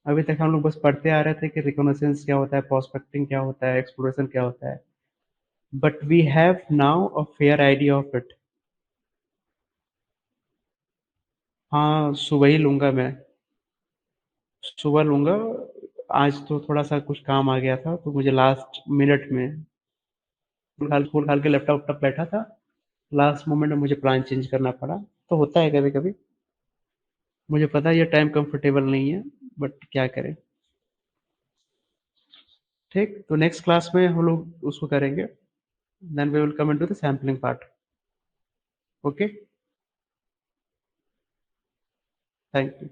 A: अभी तक हम लोग बस पढ़ते आ रहे थे कि रिकॉग्निशंस क्या होता है, प्रोस्पेक्टिंग क्या होता है, एक्सप्लोरेशन क्या होता है, but we have now a fair idea of it. हाँ, सुबह ही लूंगा मैं, सुबह लूंगा। आज तो थोड़ा सा कुछ काम आ गया था तो मुझे लास्ट मिनट में फूल खाल के लैपटॉप तक बैठा था, लास्ट मोमेंट में मुझे प्लान चेंज करना पड़ा। तो होता है कभी कभी, मुझे पता है ये टाइम कंफर्टेबल नहीं है, बट क्या करें। ठीक, तो नेक्स्ट क्लास में हम लोग उसको करेंगे, then we will come into the sampling part. Okay, thank you.